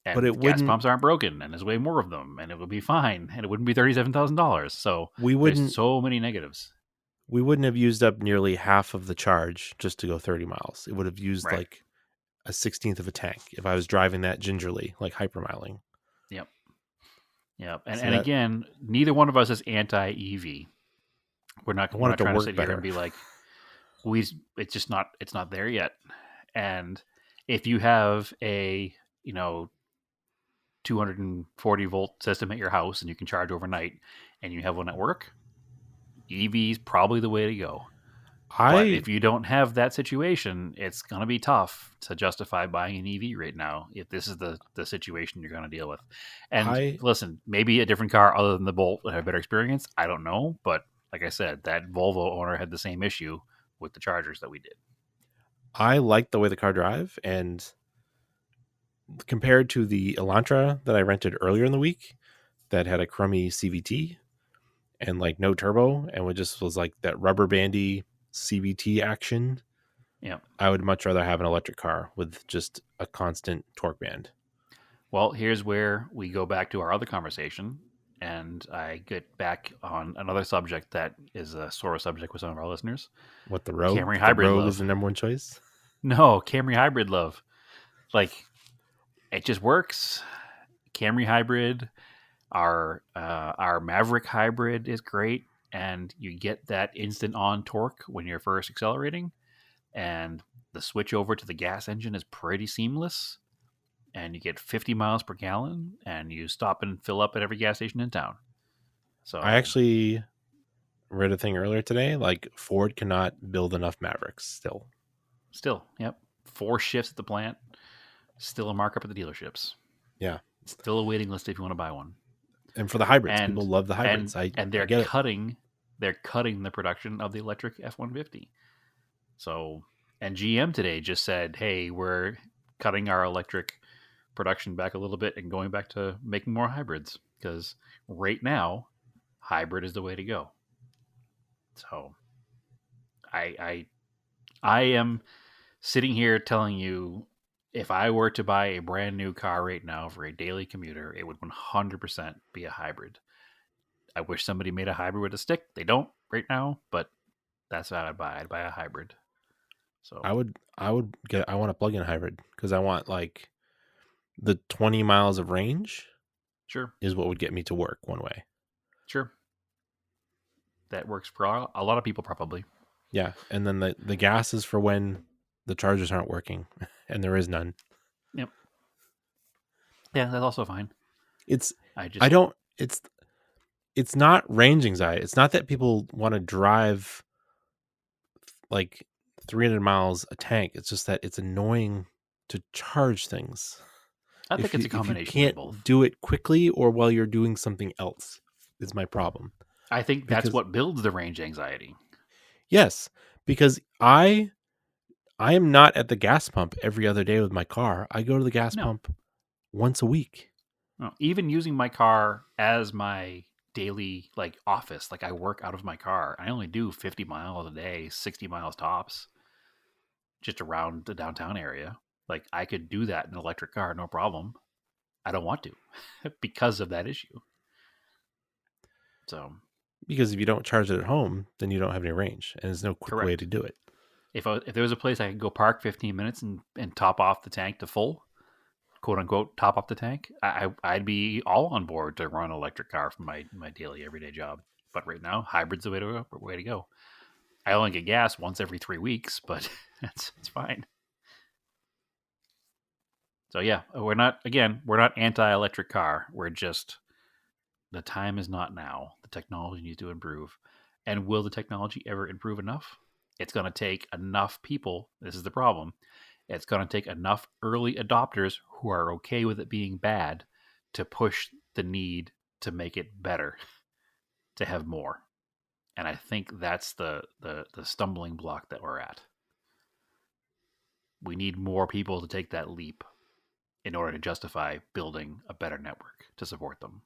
And but gas pumps aren't broken, and there's way more of them, and it would be fine, and it wouldn't be $37,000. So there's so many negatives. We wouldn't have used up nearly half of the charge just to go 30 miles. It would have used like a 16th of a tank if I was driving that gingerly, like hypermiling. Yep. And again, neither one of us is anti-EV. We're not trying to sit here and be like, it's not there yet. And if you have a 240 volt system at your house and you can charge overnight and you have one at work, EV is probably the way to go. But if you don't have that situation, it's going to be tough to justify buying an EV right now if this is the situation you're going to deal with. And listen, maybe a different car other than the Bolt would have a better experience. I don't know. But like I said, that Volvo owner had the same issue with the chargers that we did. I like the way the car drive, and compared to the Elantra that I rented earlier in the week that had a crummy CVT and like no turbo and was like that rubber bandy CVT action. Yeah. I would much rather have an electric car with just a constant torque band. Well, here's where we go back to our other conversation and I get back on another subject that is a sore subject with some of our listeners. What, the Rogue? Camry The Hybrid Rogue love. is the number one choice? No, Camry Hybrid love. Like, it just works. Camry Hybrid, our Maverick Hybrid is great, and you get that instant on torque when you're first accelerating, and the switch over to the gas engine is pretty seamless, and you get 50 miles per gallon, and you stop and fill up at every gas station in town. So I actually read a thing earlier today, like Ford cannot build enough Mavericks still. yep, 4 shifts at the plant, still a markup at the dealerships. Yeah. Still a waiting list if you want to buy one. And for the hybrids, And people love the hybrids. And they're I get it. cutting the production of the electric F-150. So, and GM today just said, hey, we're cutting our electric production back a little bit and going back to making more hybrids, because right now hybrid is the way to go. So I am sitting here telling you, if I were to buy a brand new car right now for a daily commuter, it would 100% be a hybrid. I wish somebody made a hybrid with a stick. They don't right now, but that's what I'd buy. I'd buy a hybrid. So I want a plug-in hybrid because I want like the 20 miles of range sure. is what would get me to work one way. Sure. That works for a lot of people probably. Yeah. And then the gas is for when the chargers aren't working and there is none. Yep. Yeah, that's also fine. It's not range anxiety. It's not that people want to drive like 300 miles a tank. It's just that it's annoying to charge things. I think it's a combination if you can't of both. do it quickly or while you're doing something else is my problem. I think that's what builds the range anxiety. Yes, because I am not at the gas pump every other day with my car. I go to the gas pump once a week. No, even using my car as my daily office, I work out of my car. I only do 50 miles a day, 60 miles tops, just around the downtown area. I could do that in an electric car, no problem. I don't want to because of that issue. So, because if you don't charge it at home, then you don't have any range, and there's no quick way to do it. If there was a place I could go park 15 minutes and top off the tank to full, quote unquote, top off the tank, I'd be all on board to run an electric car for my daily everyday job. But right now, hybrid's the way to go. I only get gas once every 3 weeks, but it's fine. So yeah, we're not anti-electric car. We're just, the time is not now. The technology needs to improve. And will the technology ever improve enough? It's going to take enough people. This is the problem. It's going to take enough early adopters who are okay with it being bad to push the need to make it better, to have more. And I think that's the stumbling block that we're at. We need more people to take that leap in order to justify building a better network to support them.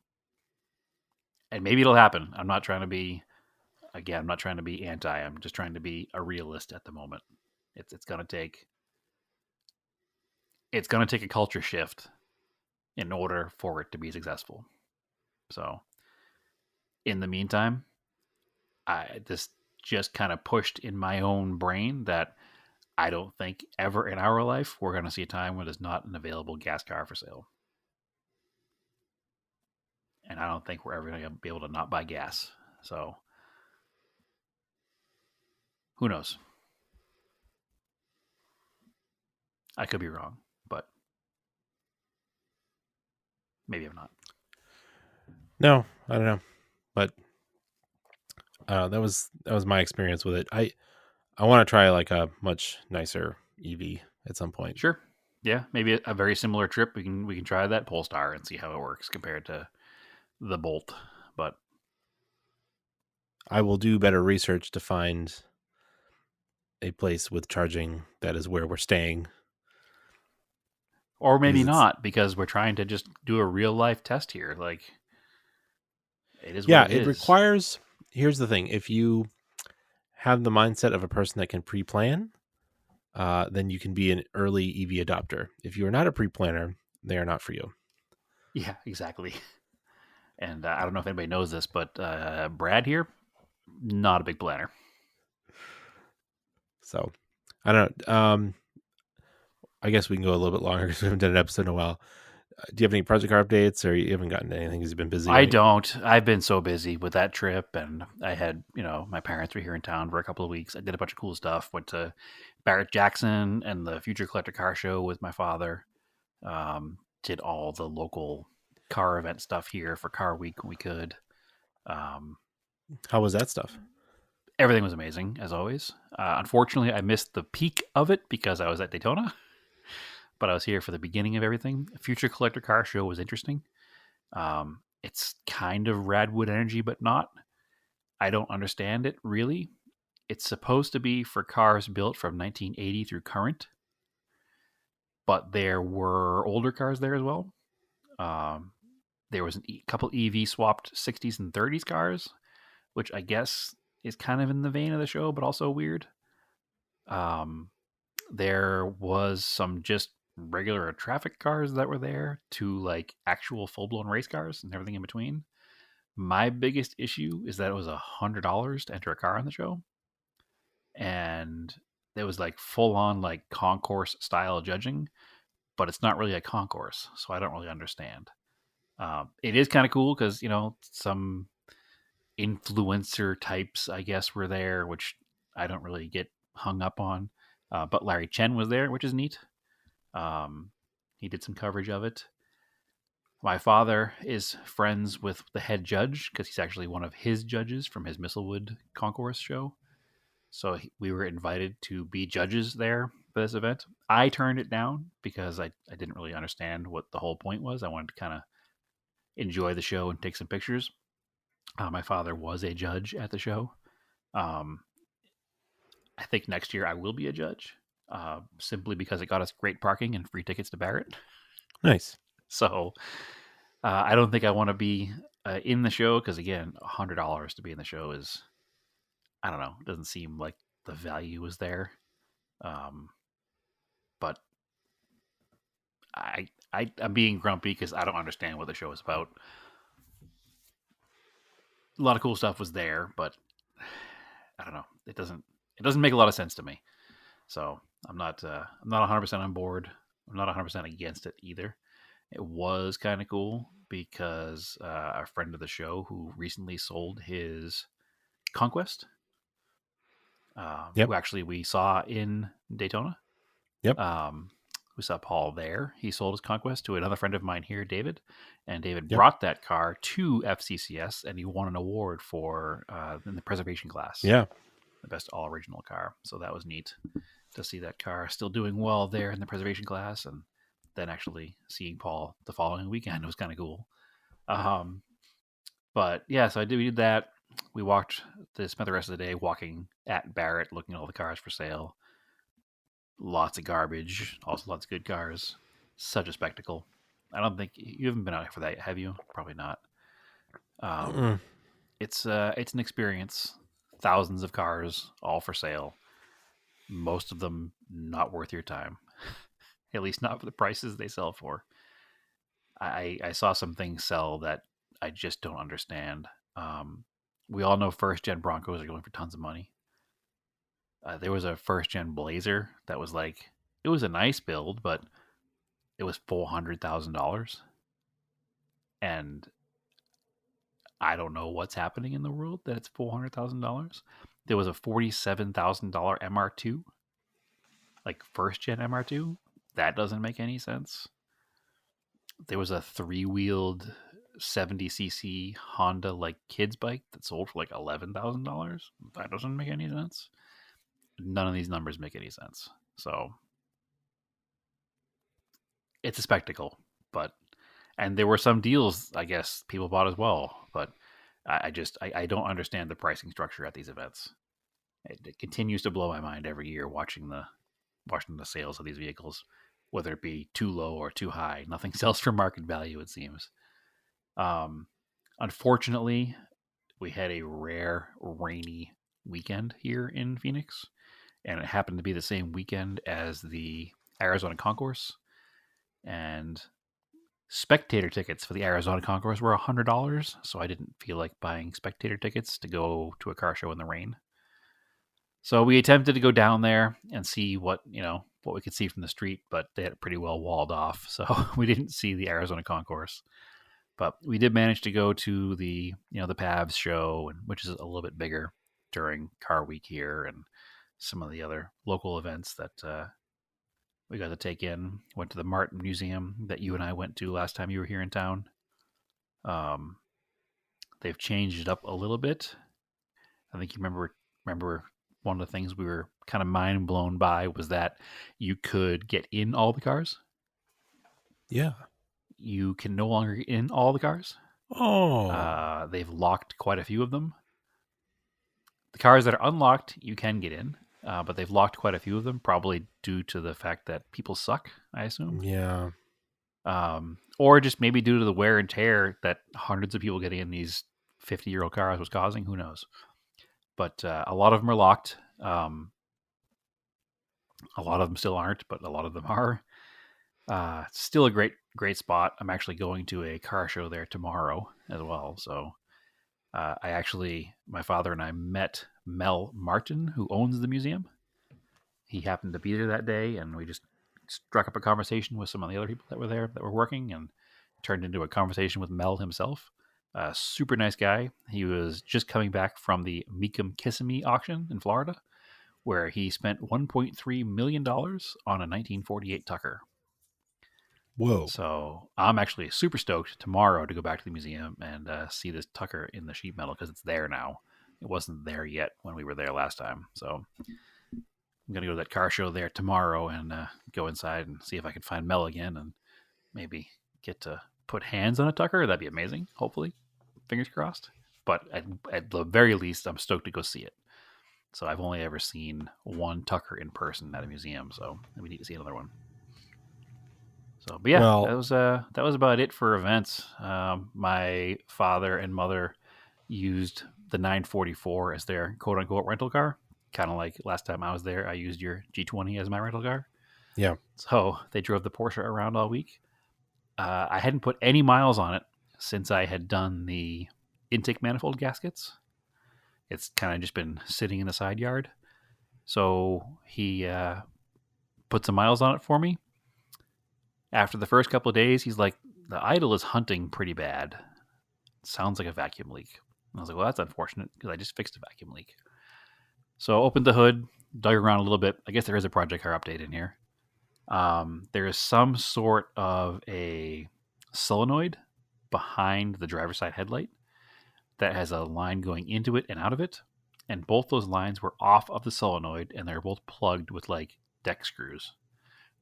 And maybe it'll happen. I'm not trying to be anti. I'm just trying to be a realist at the moment. It's going to take a culture shift in order for it to be successful. So, in the meantime, this just kind of pushed in my own brain that I don't think ever in our life we're going to see a time where there's not an available gas car for sale. And I don't think we're ever going to be able to not buy gas. So, who knows? I could be wrong, but maybe I'm not. No, I don't know. But that was my experience with it. I want to try a much nicer EV at some point. Sure. Yeah, maybe a very similar trip. We can try that Polestar and see how it works compared to the Bolt. But I will do better research to find a place with charging that is where we're staying. Or maybe not, because we're trying to just do a real life test here. It is what it is. Requires, here's the thing. If you have the mindset of a person that can pre-plan, then you can be an early EV adopter. If you are not a pre-planner, they are not for you. Yeah, exactly. And I don't know if anybody knows this, but Brad here, not a big planner. So I don't know. I guess we can go a little bit longer because we haven't done an episode in a while. Do you have any project car updates, or you haven't gotten anything because you've been busy? I right? don't. I've been so busy with that trip, and I had, my parents were here in town for a couple of weeks. I did a bunch of cool stuff. Went to Barrett Jackson and the Future Collector Car Show with my father. Did all the local car event stuff here for Car Week when we could. How was that stuff? Everything was amazing, as always. Unfortunately, I missed the peak of it because I was at Daytona, but I was here for the beginning of everything. Future Collector Car Show was interesting. It's kind of Radwood energy, but not. I don't understand it, really. It's supposed to be for cars built from 1980 through current, but there were older cars there as well. There was a couple EV swapped 60s and 30s cars, which I guess is kind of in the vein of the show, but also weird. There was some just regular traffic cars that were there to like actual full-blown race cars and everything in between. My biggest issue is that it was $100 to enter a car on the show, and there was like full-on like concourse style judging, but it's not really a concourse, so I don't really understand. It is kind of cool because some influencer types, I guess, were there, which I don't really get hung up on. But Larry Chen was there, which is neat. He did some coverage of it. My father is friends with the head judge because he's actually one of his judges from his Mistlewood concourse show. So we were invited to be judges there for this event. I turned it down because I didn't really understand what the whole point was. I wanted to kind of enjoy the show and take some pictures. My father was a judge at the show. I think next year I will be a judge, simply because it got us great parking and free tickets to Barrett. Nice. So I don't think I want to be in the show because, again, $100 to be in the show is, I don't know, it doesn't seem like the value is there. But I'm being grumpy because I don't understand what the show is about. A lot of cool stuff was there, but I don't know. It doesn't make a lot of sense to me. So I'm not 100% on board. I'm not 100% against it either. It was kind of cool because a friend of the show who recently sold his Conquest, who actually we saw in Daytona. Yep. We saw Paul there. He sold his Conquest to another friend of mine here, David. And David brought that car to FCCS, and he won an award for in the preservation class. Yeah. The best all-original car. So that was neat to see that car still doing well there in the preservation class. And then actually seeing Paul the following weekend was kind of cool. But yeah, so we did that. We spent the rest of the day walking at Barrett, looking at all the cars for sale. Lots of garbage, also lots of good cars. Such a spectacle. I don't think you haven't been out for that, have you? Probably not. It's an experience. Thousands of cars, all for sale. Most of them not worth your time. At least not for the prices they sell for. I saw some things sell that I just don't understand. We all know first-gen Broncos are going for tons of money. There was a first-gen Blazer that was it was a nice build, but it was $400,000. And I don't know what's happening in the world that it's $400,000. There was a $47,000 MR2, first-gen MR2. That doesn't make any sense. There was a 3-wheeled 70cc Honda kids bike that sold for $11,000. That doesn't make any sense. None of these numbers make any sense. So it's a spectacle, and there were some deals, I guess, people bought as well, but I don't understand the pricing structure at these events. It continues to blow my mind every year watching the sales of these vehicles, whether it be too low or too high. Nothing sells for market value, it seems. Unfortunately, we had a rare rainy weekend here in Phoenix, and it happened to be the same weekend as the Arizona Concourse. And spectator tickets for the Arizona Concourse were $100, so I didn't feel like buying spectator tickets to go to a car show in the rain. So we attempted to go down there and see what we could see from the street, but they had it pretty well walled off, so we didn't see the Arizona Concourse. But we did manage to go to the the PAVS show, which is a little bit bigger during Car Week here, and some of the other local events that we got to take in. Went to the Martin Museum that you and I went to last time you were here in town. They've changed it up a little bit. I think you remember one of the things we were kind of mind blown by was that you could get in all the cars. Yeah. You can no longer get in all the cars. Oh. They've locked quite a few of them. The cars that are unlocked, you can get in, but they've locked quite a few of them, probably due to the fact that people suck, I assume. Yeah. Or just maybe due to the wear and tear that hundreds of people getting in these 50-year-old cars was causing. Who knows? But a lot of them are locked. A lot of them still aren't, but a lot of them are. Still a great spot. I'm actually going to a car show there tomorrow as well. So my father and I met Mel Martin, who owns the museum. He happened to be there that day, and we just struck up a conversation with some of the other people that were there that were working, and turned into a conversation with Mel himself. Super nice guy. He was just coming back from the Meekum Kissimmee auction in Florida, where he spent $1.3 million on a 1948 Tucker. Whoa. So I'm actually super stoked tomorrow to go back to the museum and see this Tucker in the sheet metal, because it's there now. It wasn't there yet when we were there last time. So I'm going to go to that car show there tomorrow and go inside and see if I can find Mel again and maybe get to put hands on a Tucker. That'd be amazing, hopefully. Fingers crossed. But at the very least, I'm stoked to go see it. So I've only ever seen one Tucker in person at a museum, so we need to see another one. So, but yeah, that was about it for events. My father and mother used the 944 as their quote-unquote rental car. Kind of like last time I was there, I used your G20 as my rental car. Yeah. So they drove the Porsche around all week. I hadn't put any miles on it since I had done the intake manifold gaskets. It's kind of just been sitting in the side yard. So he put some miles on it for me. After the first couple of days, he's like, the idle is hunting pretty bad. Sounds like a vacuum leak. And I was like, well, that's unfortunate, because I just fixed a vacuum leak. So opened the hood, dug around a little bit. I guess there is a project car update in here. There is some sort of a solenoid behind the driver's side headlight that has a line going into it and out of it. And both those lines were off of the solenoid, and they're both plugged with like deck screws,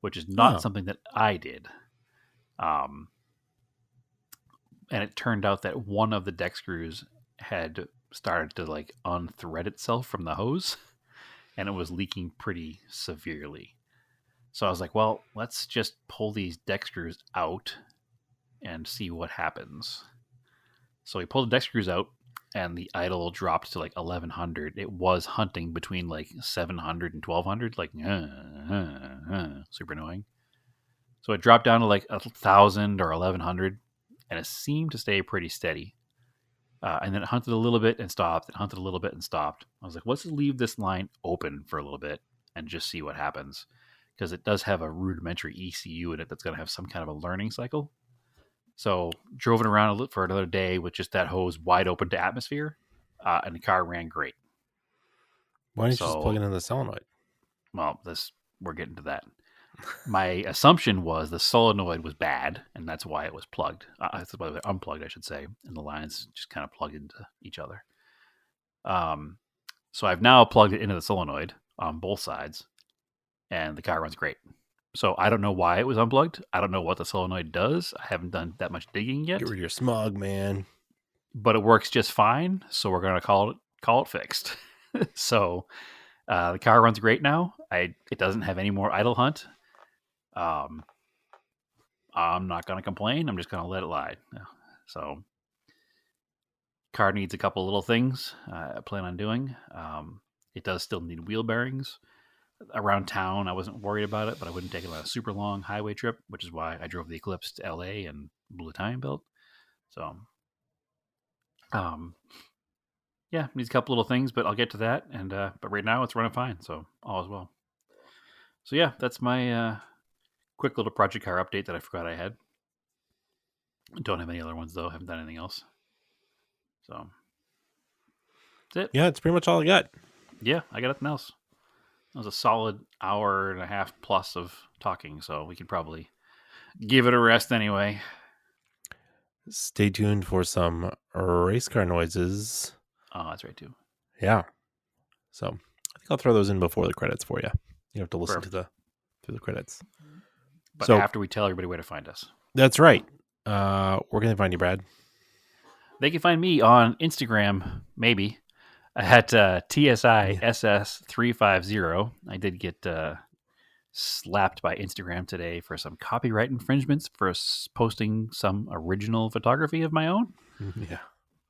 which is not something that I did. And it turned out that one of the deck screws had started to like unthread itself from the hose, and it was leaking pretty severely. So I was like, well, let's just pull these deck screws out and see what happens. So we pulled the deck screws out, and the idle dropped to like 1100. It was hunting between like 700 and 1200, like super annoying. So it dropped down to like 1000 or 1100, and it seemed to stay pretty steady. And then it hunted a little bit and stopped. It hunted a little bit and stopped. I was like, let's just leave this line open for a little bit and just see what happens, because it does have a rudimentary ECU in it that's going to have some kind of a learning cycle. So drove it around for another day with just that hose wide open to atmosphere, and the car ran great. Why didn't you just plug it in the solenoid? Well, we're getting to that. My assumption was the solenoid was bad, and that's why it was plugged. Unplugged, I should say, and the lines just kind of plugged into each other. So I've now plugged it into the solenoid on both sides, and the car runs great. So I don't know why it was unplugged. I don't know what the solenoid does. I haven't done that much digging yet. Get rid of your smog, man. But it works just fine, so we're going to call it fixed. So the car runs great now. It doesn't have any more idle hunt. I'm not going to complain. I'm just going to let it lie. So car needs a couple little things I plan on doing. It does still need wheel bearings. Around town, I wasn't worried about it, but I wouldn't take it on a super long highway trip, which is why I drove the Eclipse to LA and blue Italian belt. So, yeah, needs a couple little things, but I'll get to that. And but right now it's running fine, so all is well. So yeah, that's my quick little project car update that I forgot I had. Don't have any other ones though. Haven't done anything else. So that's it. Yeah, it's pretty much all I got. Yeah, I got nothing else. That was a solid hour and a half plus of talking, so we could probably give it a rest anyway. Stay tuned for some race car noises. Oh, that's right too. Yeah. So I think I'll throw those in before the credits for you. You have to listen to the credits. But so, after we tell everybody where to find us. That's right. Where can they find you, Brad? They can find me on Instagram, maybe, at TSISS350. I did get slapped by Instagram today for some copyright infringements for posting some original photography of my own. Yeah.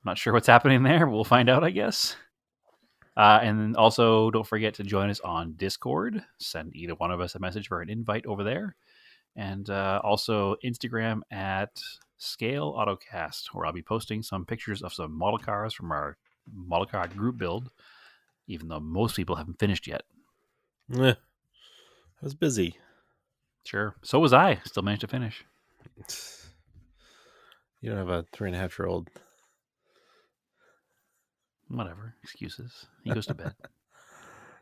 Not sure what's happening there. We'll find out, I guess. And then also, don't forget to join us on Discord. Send either one of us a message for an invite over there. And also Instagram at Scale Autocast, where I'll be posting some pictures of some model cars from our model car group build, even though most people haven't finished yet. I was busy. Sure. So was I. Still managed to finish. You don't have a 3.5-year-old. Whatever. Excuses. He goes to bed.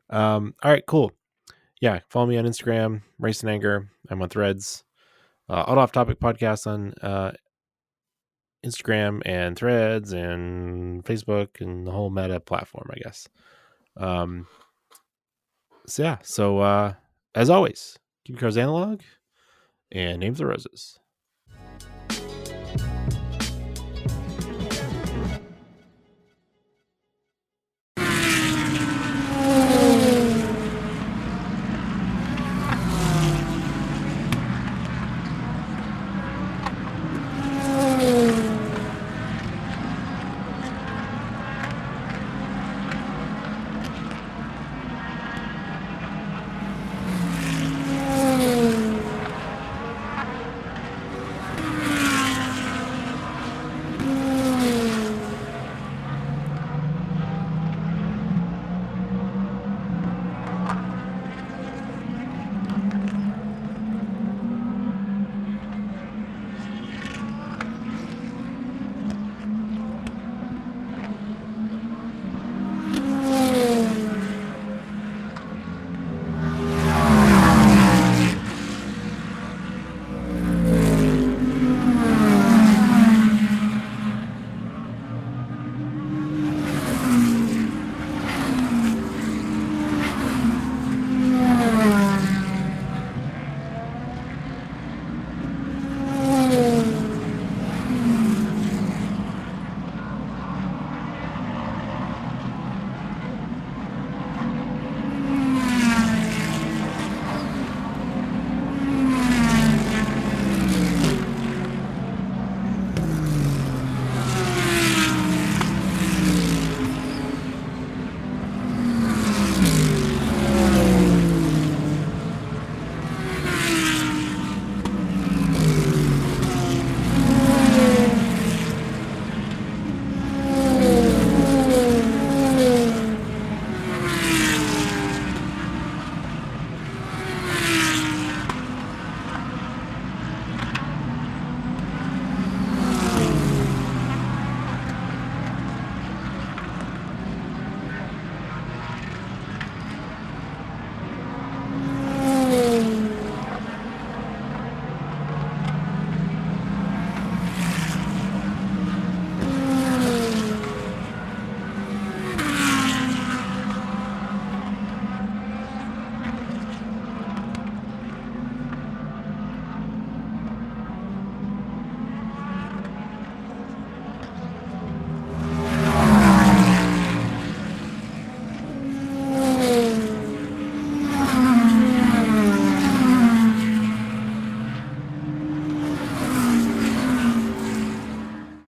All right, cool. Yeah, follow me on Instagram, Race and Anger. I'm on Threads. Auto Off Topic podcast on Instagram and Threads and Facebook and the whole Meta platform, I guess. So as always, keep your cars analog and name the roses.